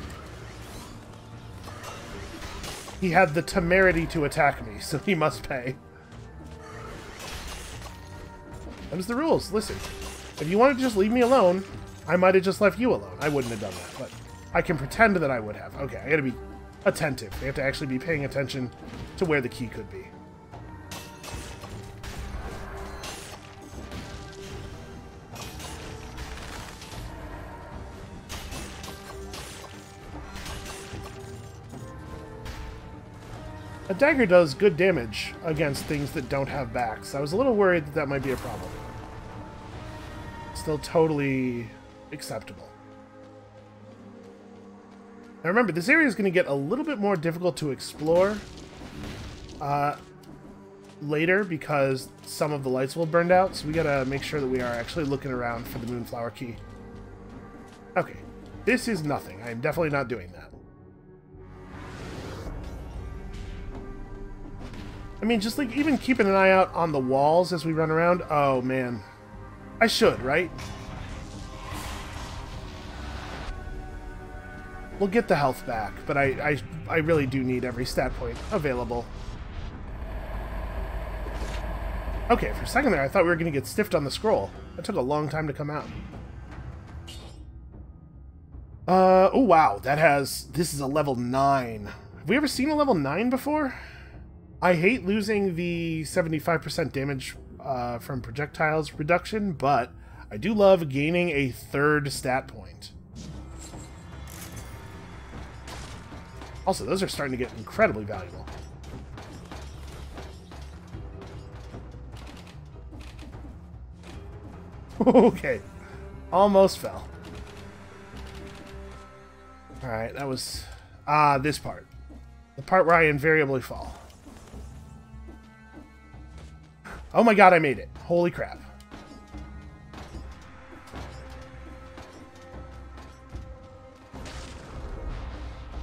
He had the temerity to attack me, so he must pay. Them's the rules. Listen, if you wanted to just leave me alone, I might have just left you alone. I wouldn't have done that, but I can pretend that I would have. Okay, I gotta be attentive. I have to actually be paying attention to where the key could be. A dagger does good damage against things that don't have backs. I was a little worried that that might be a problem. Still totally acceptable. Now remember, this area is going to get a little bit more difficult to explore later because some of the lights will have burned out, so we got to make sure that we are actually looking around for the moonflower key. Okay, this is nothing. I am definitely not doing that. I mean, just like even keeping an eye out on the walls as we run around. Oh, man. I should, right? We'll get the health back, but I really do need every stat point available. Okay, for a second there, I thought we were going to get stiffed on the scroll. That took a long time to come out. Oh, wow. This is a level 9. Have we ever seen a level 9 before? I hate losing the 75% damage from projectiles reduction, but I do love gaining a 3rd stat point. Also, those are starting to get incredibly valuable. Okay. Almost fell. Alright, that was... this part. The part where I invariably fall. Oh my god, I made it. Holy crap.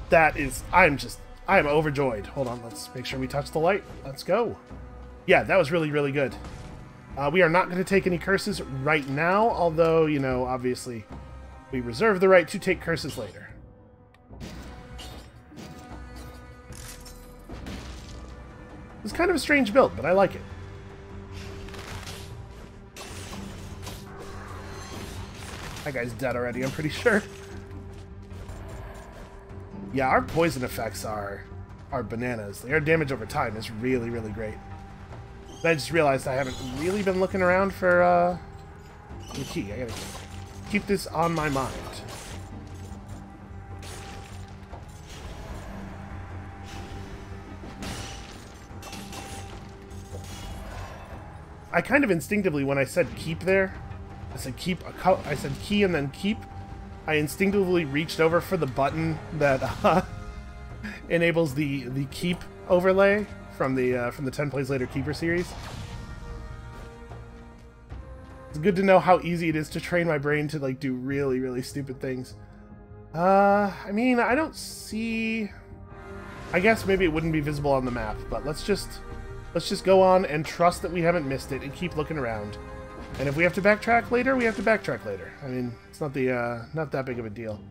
That is... I am overjoyed. Hold on, let's make sure we touch the light. Let's go. Yeah, that was really, really good. We are not going to take any curses right now, although, you know, obviously, we reserve the right to take curses later. It's kind of a strange build, but I like it. That guy's dead already, I'm pretty sure. Yeah, our poison effects are bananas. Their damage over time is really, really great. I just realized I haven't really been looking around for the key. I gotta keep this on my mind. I kind of instinctively, when I said keep there, I said keep I said key and then keep. I instinctively reached over for the button that enables the keep overlay from the 10 Plays Later Keeper series. It's good to know how easy it is to train my brain to like do really, really stupid things. I mean, I don't see... I guess maybe it wouldn't be visible on the map, but let's just go on and trust that we haven't missed it and keep looking around. And if we have to backtrack later, we have to backtrack later. I mean, it's not that big of a deal.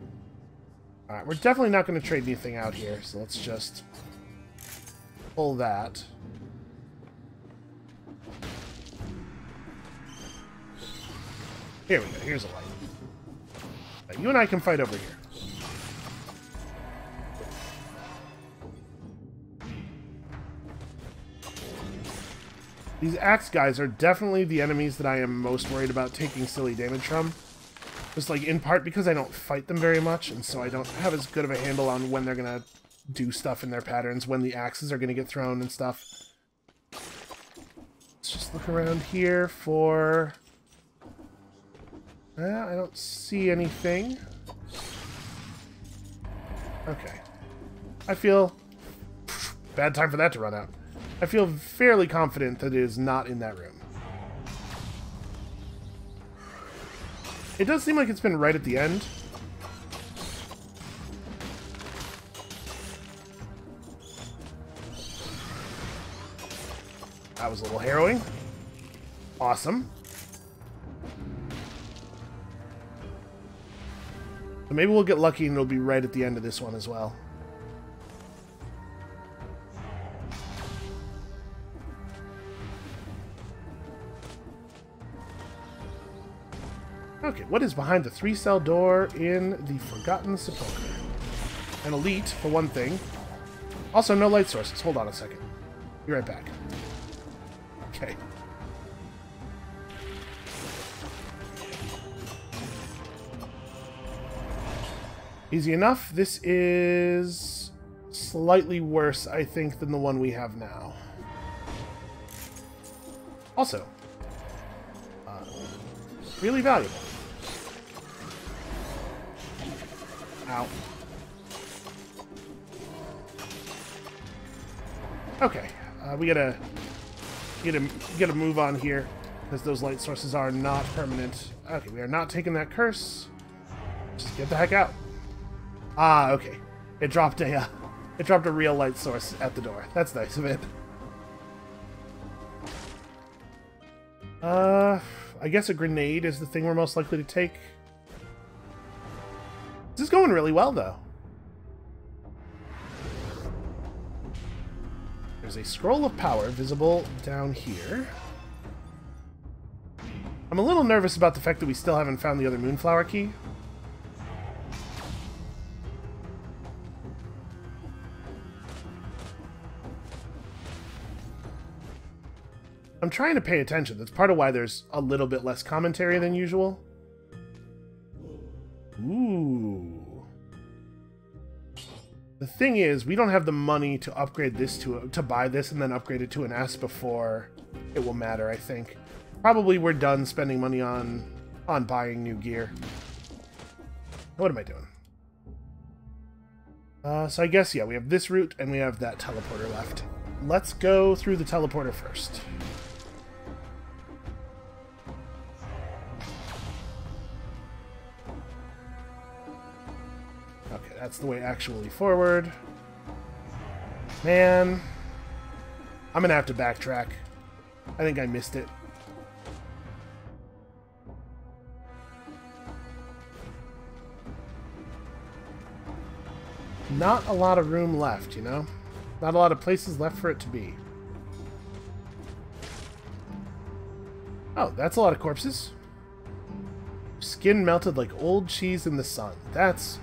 Alright, we're definitely not going to trade anything out here, so let's just pull that. Here we go, here's a light. Now, you and I can fight over here. These axe guys are definitely the enemies that I am most worried about taking silly damage from. Just like in part because I don't fight them very much, and so I don't have as good of a handle on when they're gonna do stuff in their patterns, when the axes are gonna get thrown and stuff. Let's just look around here for... I don't see anything. Okay. I feel... Bad time for that to run out. I feel fairly confident that it is not in that room. It does seem like it's been right at the end, That was a little harrowing. Awesome. So maybe we'll get lucky and it'll be right at the end of this one as well. Okay, what is behind the 3-cell door in the Forgotten Sepulcher? An elite, for one thing. Also, no light sources. Hold on a second. Be right back. Okay. Easy enough. This is slightly worse, I think, than the one we have now. Also, really valuable. Ow. Okay, we gotta move on here because those light sources are not permanent. Okay, we are not taking that curse. Just get the heck out. Ah, okay. It dropped a real light source at the door. That's nice of it. I guess a grenade is the thing we're most likely to take. This is going really well, though. There's a scroll of power visible down here. I'm a little nervous about the fact that we still haven't found the other moonflower key. I'm trying to pay attention. That's part of why there's a little bit less commentary than usual. Ooh. The thing is, we don't have the money to upgrade this to buy this and then upgrade it to an S before it will matter, I think. Probably we're done spending money on buying new gear. What am I doing? So I guess, yeah, we have this route and we have that teleporter left. Let's go through the teleporter first. Okay, that's the way actually forward. Man, I'm gonna have to backtrack. I think I missed it. Not a lot of room left, you know? Not a lot of places left for it to be. Oh, that's a lot of corpses. Skin melted like old cheese in the sun. That's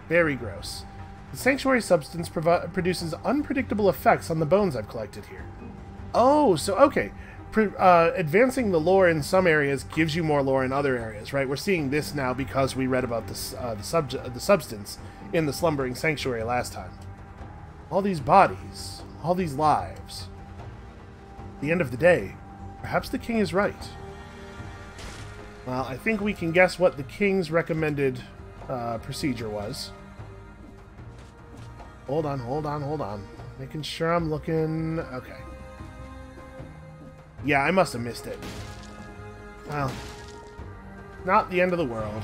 very gross. The sanctuary substance produces unpredictable effects on the bones I've collected here. Oh, so okay. Advancing the lore in some areas gives you more lore in other areas, right? We're seeing this now because we read about this, the substance in the slumbering sanctuary last time. All these bodies, all these lives. At the end of the day, perhaps the king is right. Well, I think we can guess what the king's recommended procedure was. Hold on, hold on, hold on. Making sure I'm looking... Okay. Yeah, I must have missed it. Well, not the end of the world.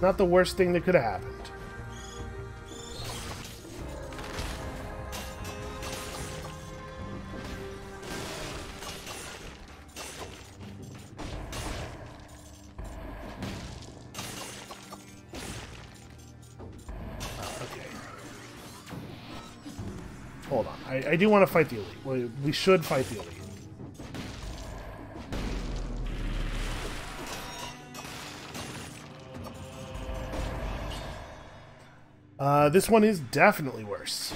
Not the worst thing that could have happened. Hold on. I do want to fight the elite. We should fight the elite. This one is definitely worse.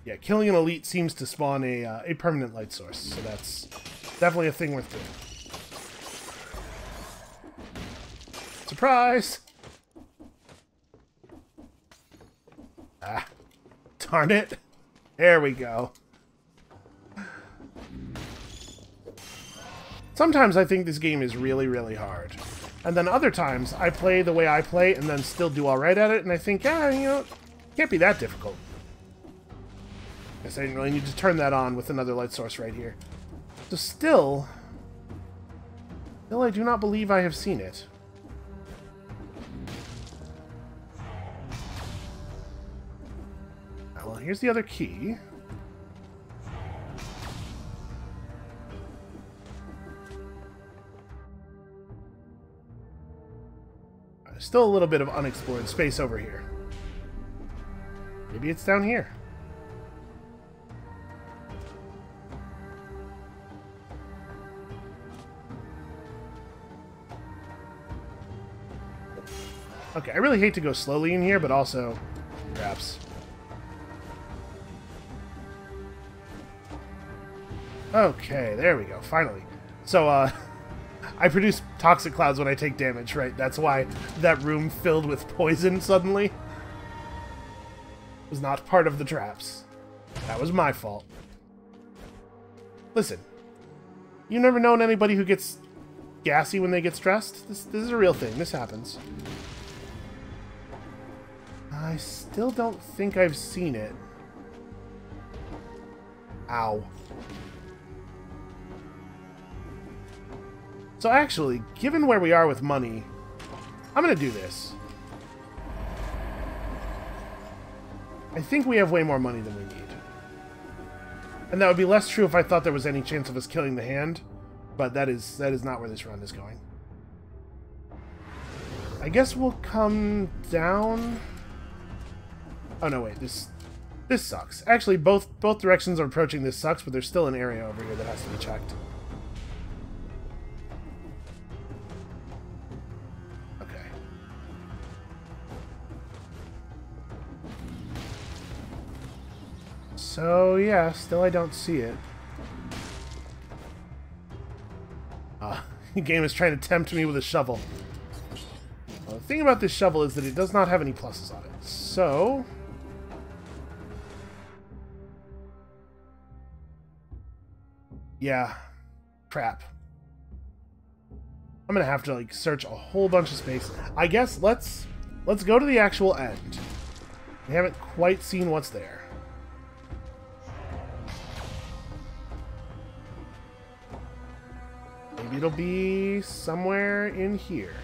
Yeah, killing an elite seems to spawn a permanent light source, so that's definitely a thing worth doing. Surprise! Ah, darn it. There we go. Sometimes I think this game is really, really hard. And then other times, I play the way I play and then still do alright at it, and I think, yeah, you know, it can't be that difficult. Guess I didn't really need to turn that on with another light source right here. So still, I do not believe I have seen it. Well, here's the other key. There's still a little bit of unexplored space over here. Maybe it's down here. Okay, I really hate to go slowly in here, but also traps. Okay, there we go, finally. So, I produce toxic clouds when I take damage, right? That's why that room filled with poison suddenly was not part of the traps. That was my fault. Listen, you've never known anybody who gets gassy when they get stressed? This is a real thing. This happens. I still don't think I've seen it. Ow. So actually, given where we are with money, I'm gonna do this. I think we have way more money than we need. And that would be less true if I thought there was any chance of us killing the hand, but that is not where this run is going. I guess we'll come down. Oh no, wait, this sucks. Actually, both directions of approaching this sucks, but there's still an area over here that has to be checked. So, yeah, still I don't see it. The game is trying to tempt me with a shovel. Well, the thing about this shovel is that it does not have any pluses on it. So... yeah. Crap. I'm gonna have to, like, search a whole bunch of space. I guess let's go to the actual end. We haven't quite seen what's there. Maybe it'll be somewhere in here.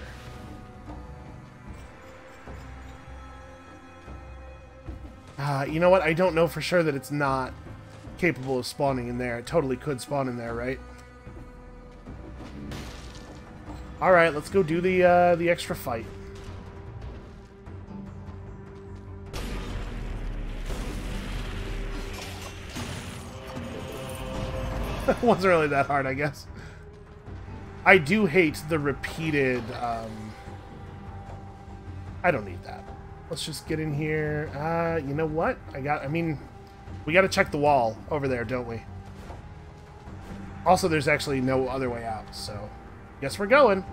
You know what? I don't know for sure that it's not capable of spawning in there. It totally could spawn in there, right? Alright, let's go do the extra fight. It wasn't really that hard, I guess. I do hate the repeated, I don't need that. Let's just get in here. You know what? I mean, we gotta check the wall over there, don't we? Also, there's actually no other way out, so guess we're going.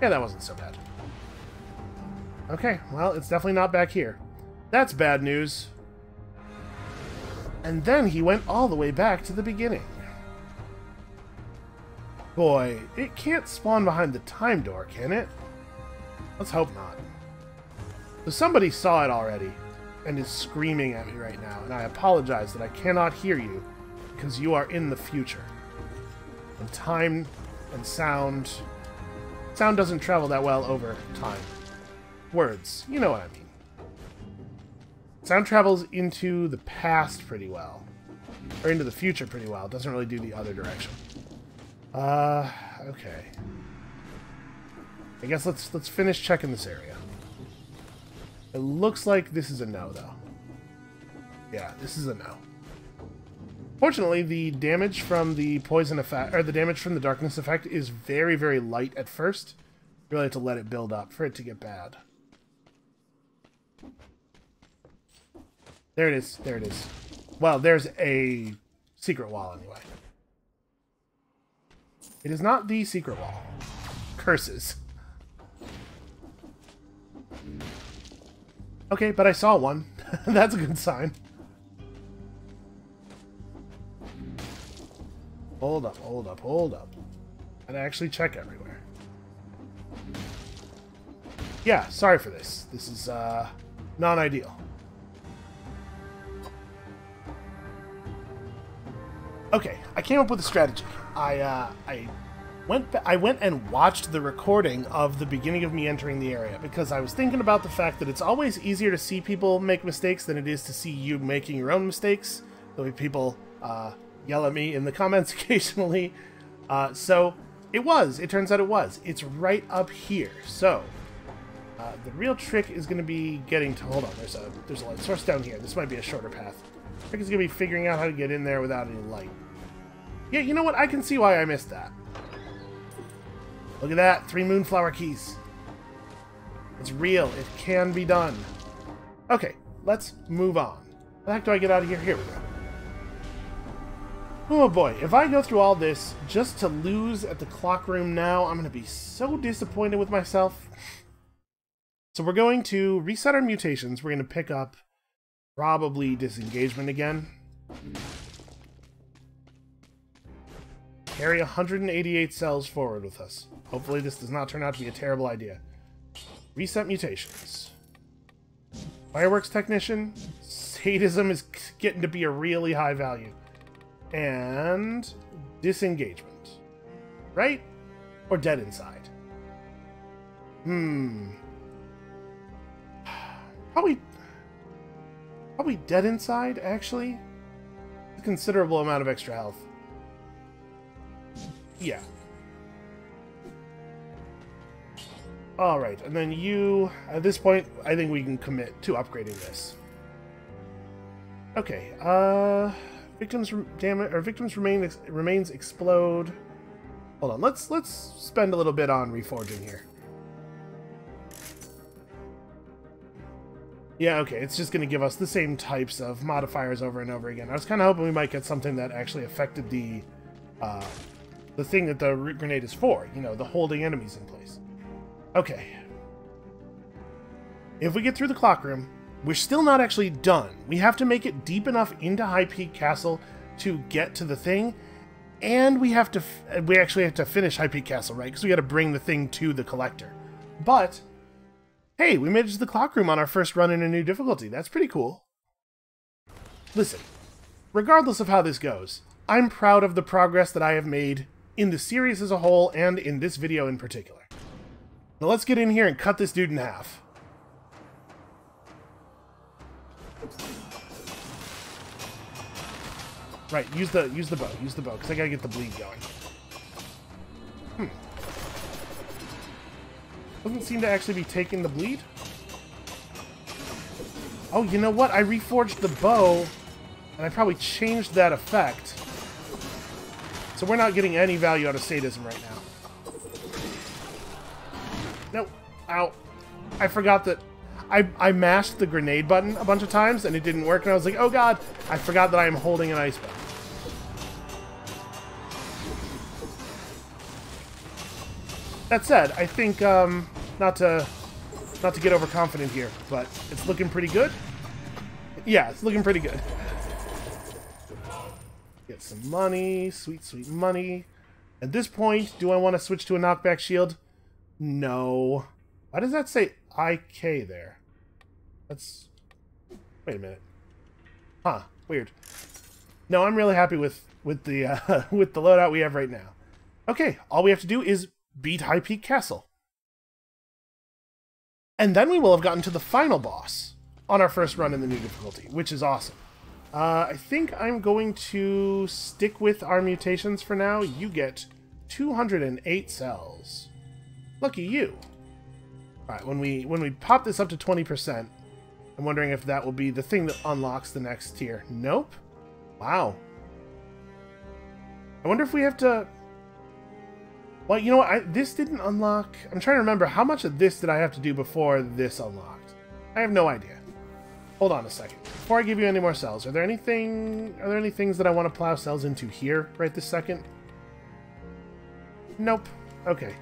Yeah, that wasn't so bad. Okay, well, it's definitely not back here. That's bad news. And then he went all the way back to the beginning. Boy, it can't spawn behind the time door, can it? Let's hope not. So somebody saw it already and is screaming at me right now, and I apologize that I cannot hear you because you are in the future. And time and sound doesn't travel that well over time. Words, you know what I mean. Sound travels into the past pretty well. Or into the future pretty well. It doesn't really do the other direction. Okay. I guess let's finish checking this area. It looks like this is a no, though. Yeah, this is a no. Fortunately, the damage from the poison effect, or the damage from the darkness effect, is very, very light at first. You really have to let it build up for it to get bad. There it is. There it is. Well, there's a secret wall anyway. It is not the secret wall. Curses. Okay, but I saw one. That's a good sign. Hold up, hold up, hold up. And actually check everywhere. Yeah, sorry for this. This is, non-ideal. Okay, I came up with a strategy. I went and watched the recording of the beginning of me entering the area because I was thinking about the fact that it's always easier to see people make mistakes than it is to see you making your own mistakes. The way people yell at me in the comments occasionally. So It was. It turns out it was. It's right up here. So, the real trick is going to be getting to... Hold on. There's a light source down here. This might be a shorter path. The trick is going to be figuring out how to get in there without any light. Yeah, you know what? I can see why I missed that. Look at that. 3 moonflower keys. It's real. It can be done. Okay, let's move on. How the heck do I get out of here? Here we go. Oh boy, if I go through all this just to lose at the clock room now, I'm going to be so disappointed with myself. So we're going to reset our mutations. We're going to pick up probably disengagement again. Carry 188 cells forward with us. Hopefully this does not turn out to be a terrible idea. Reset mutations. Fireworks technician. Sadism is getting to be a really high value. And disengagement. Right? Or dead inside? Probably dead inside, actually. A considerable amount of extra health. Yeah. Alright, and then you... At this point, I think we can commit to upgrading this. Okay, victims remains explode. Hold on, let's spend a little bit on reforging here. Yeah, okay, it's just going to give us the same types of modifiers over and over again. I was kind of hoping we might get something that actually affected the thing that the root grenade is for. You know, the holding enemies in place. Okay. If we get through the clock room, we're still not actually done. We have to make it deep enough into High Peak Castle to get to the thing, and we actually have to finish High Peak Castle, right? Because we got to bring the thing to the collector. But hey, we made it to the clock room on our first run in a new difficulty. That's pretty cool. Listen, regardless of how this goes, I'm proud of the progress that I have made in the series as a whole and in this video in particular. Now let's get in here and cut this dude in half. Right, use the bow, because I gotta get the bleed going. Doesn't seem to actually be taking the bleed. Oh, you know what? I reforged the bow, and I probably changed that effect. So we're not getting any value out of sadism right now. Nope. Ow. I forgot that I mashed the grenade button a bunch of times, and it didn't work, and I was like, oh god, I forgot that I am holding an ice bow. That said, I think, not to get overconfident here, but it's looking pretty good. Yeah, it's looking pretty good. Get some money, sweet, sweet money. At this point, do I want to switch to a knockback shield? No. Why does that say IK there? That's... Wait a minute. Huh, weird. No, I'm really happy with the with the loadout we have right now. Okay, all we have to do is beat High Peak Castle. And then we will have gotten to the final boss on our first run in the new difficulty, which is awesome. I think I'm going to stick with our mutations for now. You get 208 cells. Lucky you. Alright, when we pop this up to 20%, I'm wondering if that will be the thing that unlocks the next tier. Nope. Wow. I wonder if we have to... Well, you know what? This didn't unlock... I'm trying to remember, how much of this did I have to do before this unlocked? I have no idea. Hold on a second. Before I give you any more cells, are there any things that I want to plow cells into here right this second? Nope. Okay.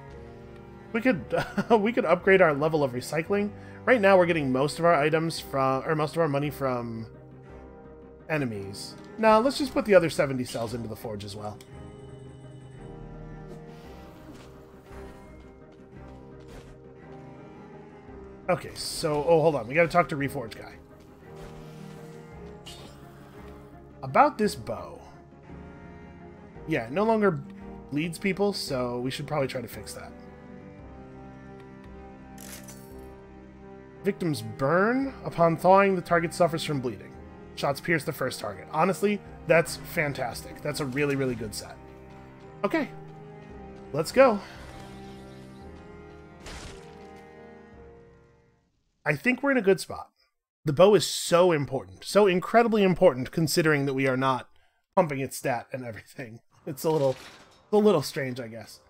We could we could upgrade our level of recycling. Right now we're getting most of our items from, or most of our money from enemies. Now let's just put the other 70 cells into the forge as well. Okay, so... Oh, hold on. We gotta talk to Reforge guy. About this bow. Yeah, it no longer bleeds people, so we should probably try to fix that. Victims burn. Upon thawing, the target suffers from bleeding. Shots pierce the first target. Honestly, that's fantastic. That's a really, really good set. Okay. Let's go. I think we're in a good spot. The bow is so important. So incredibly important considering that we are not pumping its stat and everything. It's a little strange, I guess.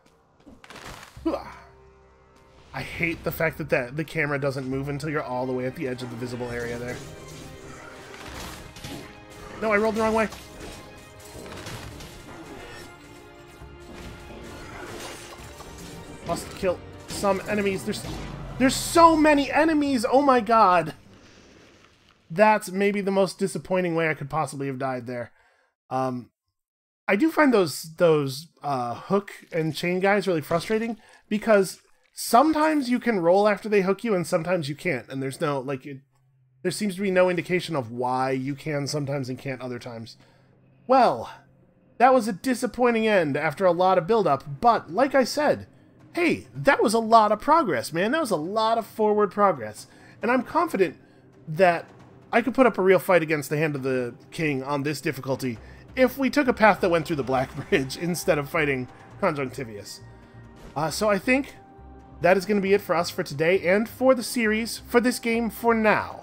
I hate the fact that the camera doesn't move until you're all the way at the edge of the visible area there. No, I rolled the wrong way. Must kill some enemies. There's so many enemies! Oh my god! That's maybe the most disappointing way I could possibly have died there. I do find those hook and chain guys really frustrating, because sometimes you can roll after they hook you and sometimes you can't, and there's no, like, there seems to be no indication of why you can sometimes and can't other times. Well, that was a disappointing end after a lot of build-up, but like I said, hey, that was a lot of progress, man. That was a lot of forward progress. And I'm confident that I could put up a real fight against the Hand of the King on this difficulty if we took a path that went through the Black Bridge instead of fighting Conjunctivius. So I think that is going to be it for us for today and for the series, for this game for now.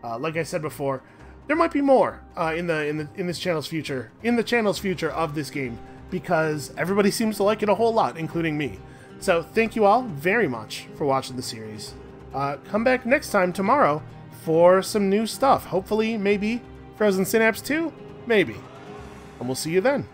Like I said before, there might be more in the channel's future of this game, because everybody seems to like it a whole lot, including me. So thank you all very much for watching the series. Come back next time tomorrow for some new stuff. Hopefully, maybe Frozen Synapse 2? Maybe. And we'll see you then.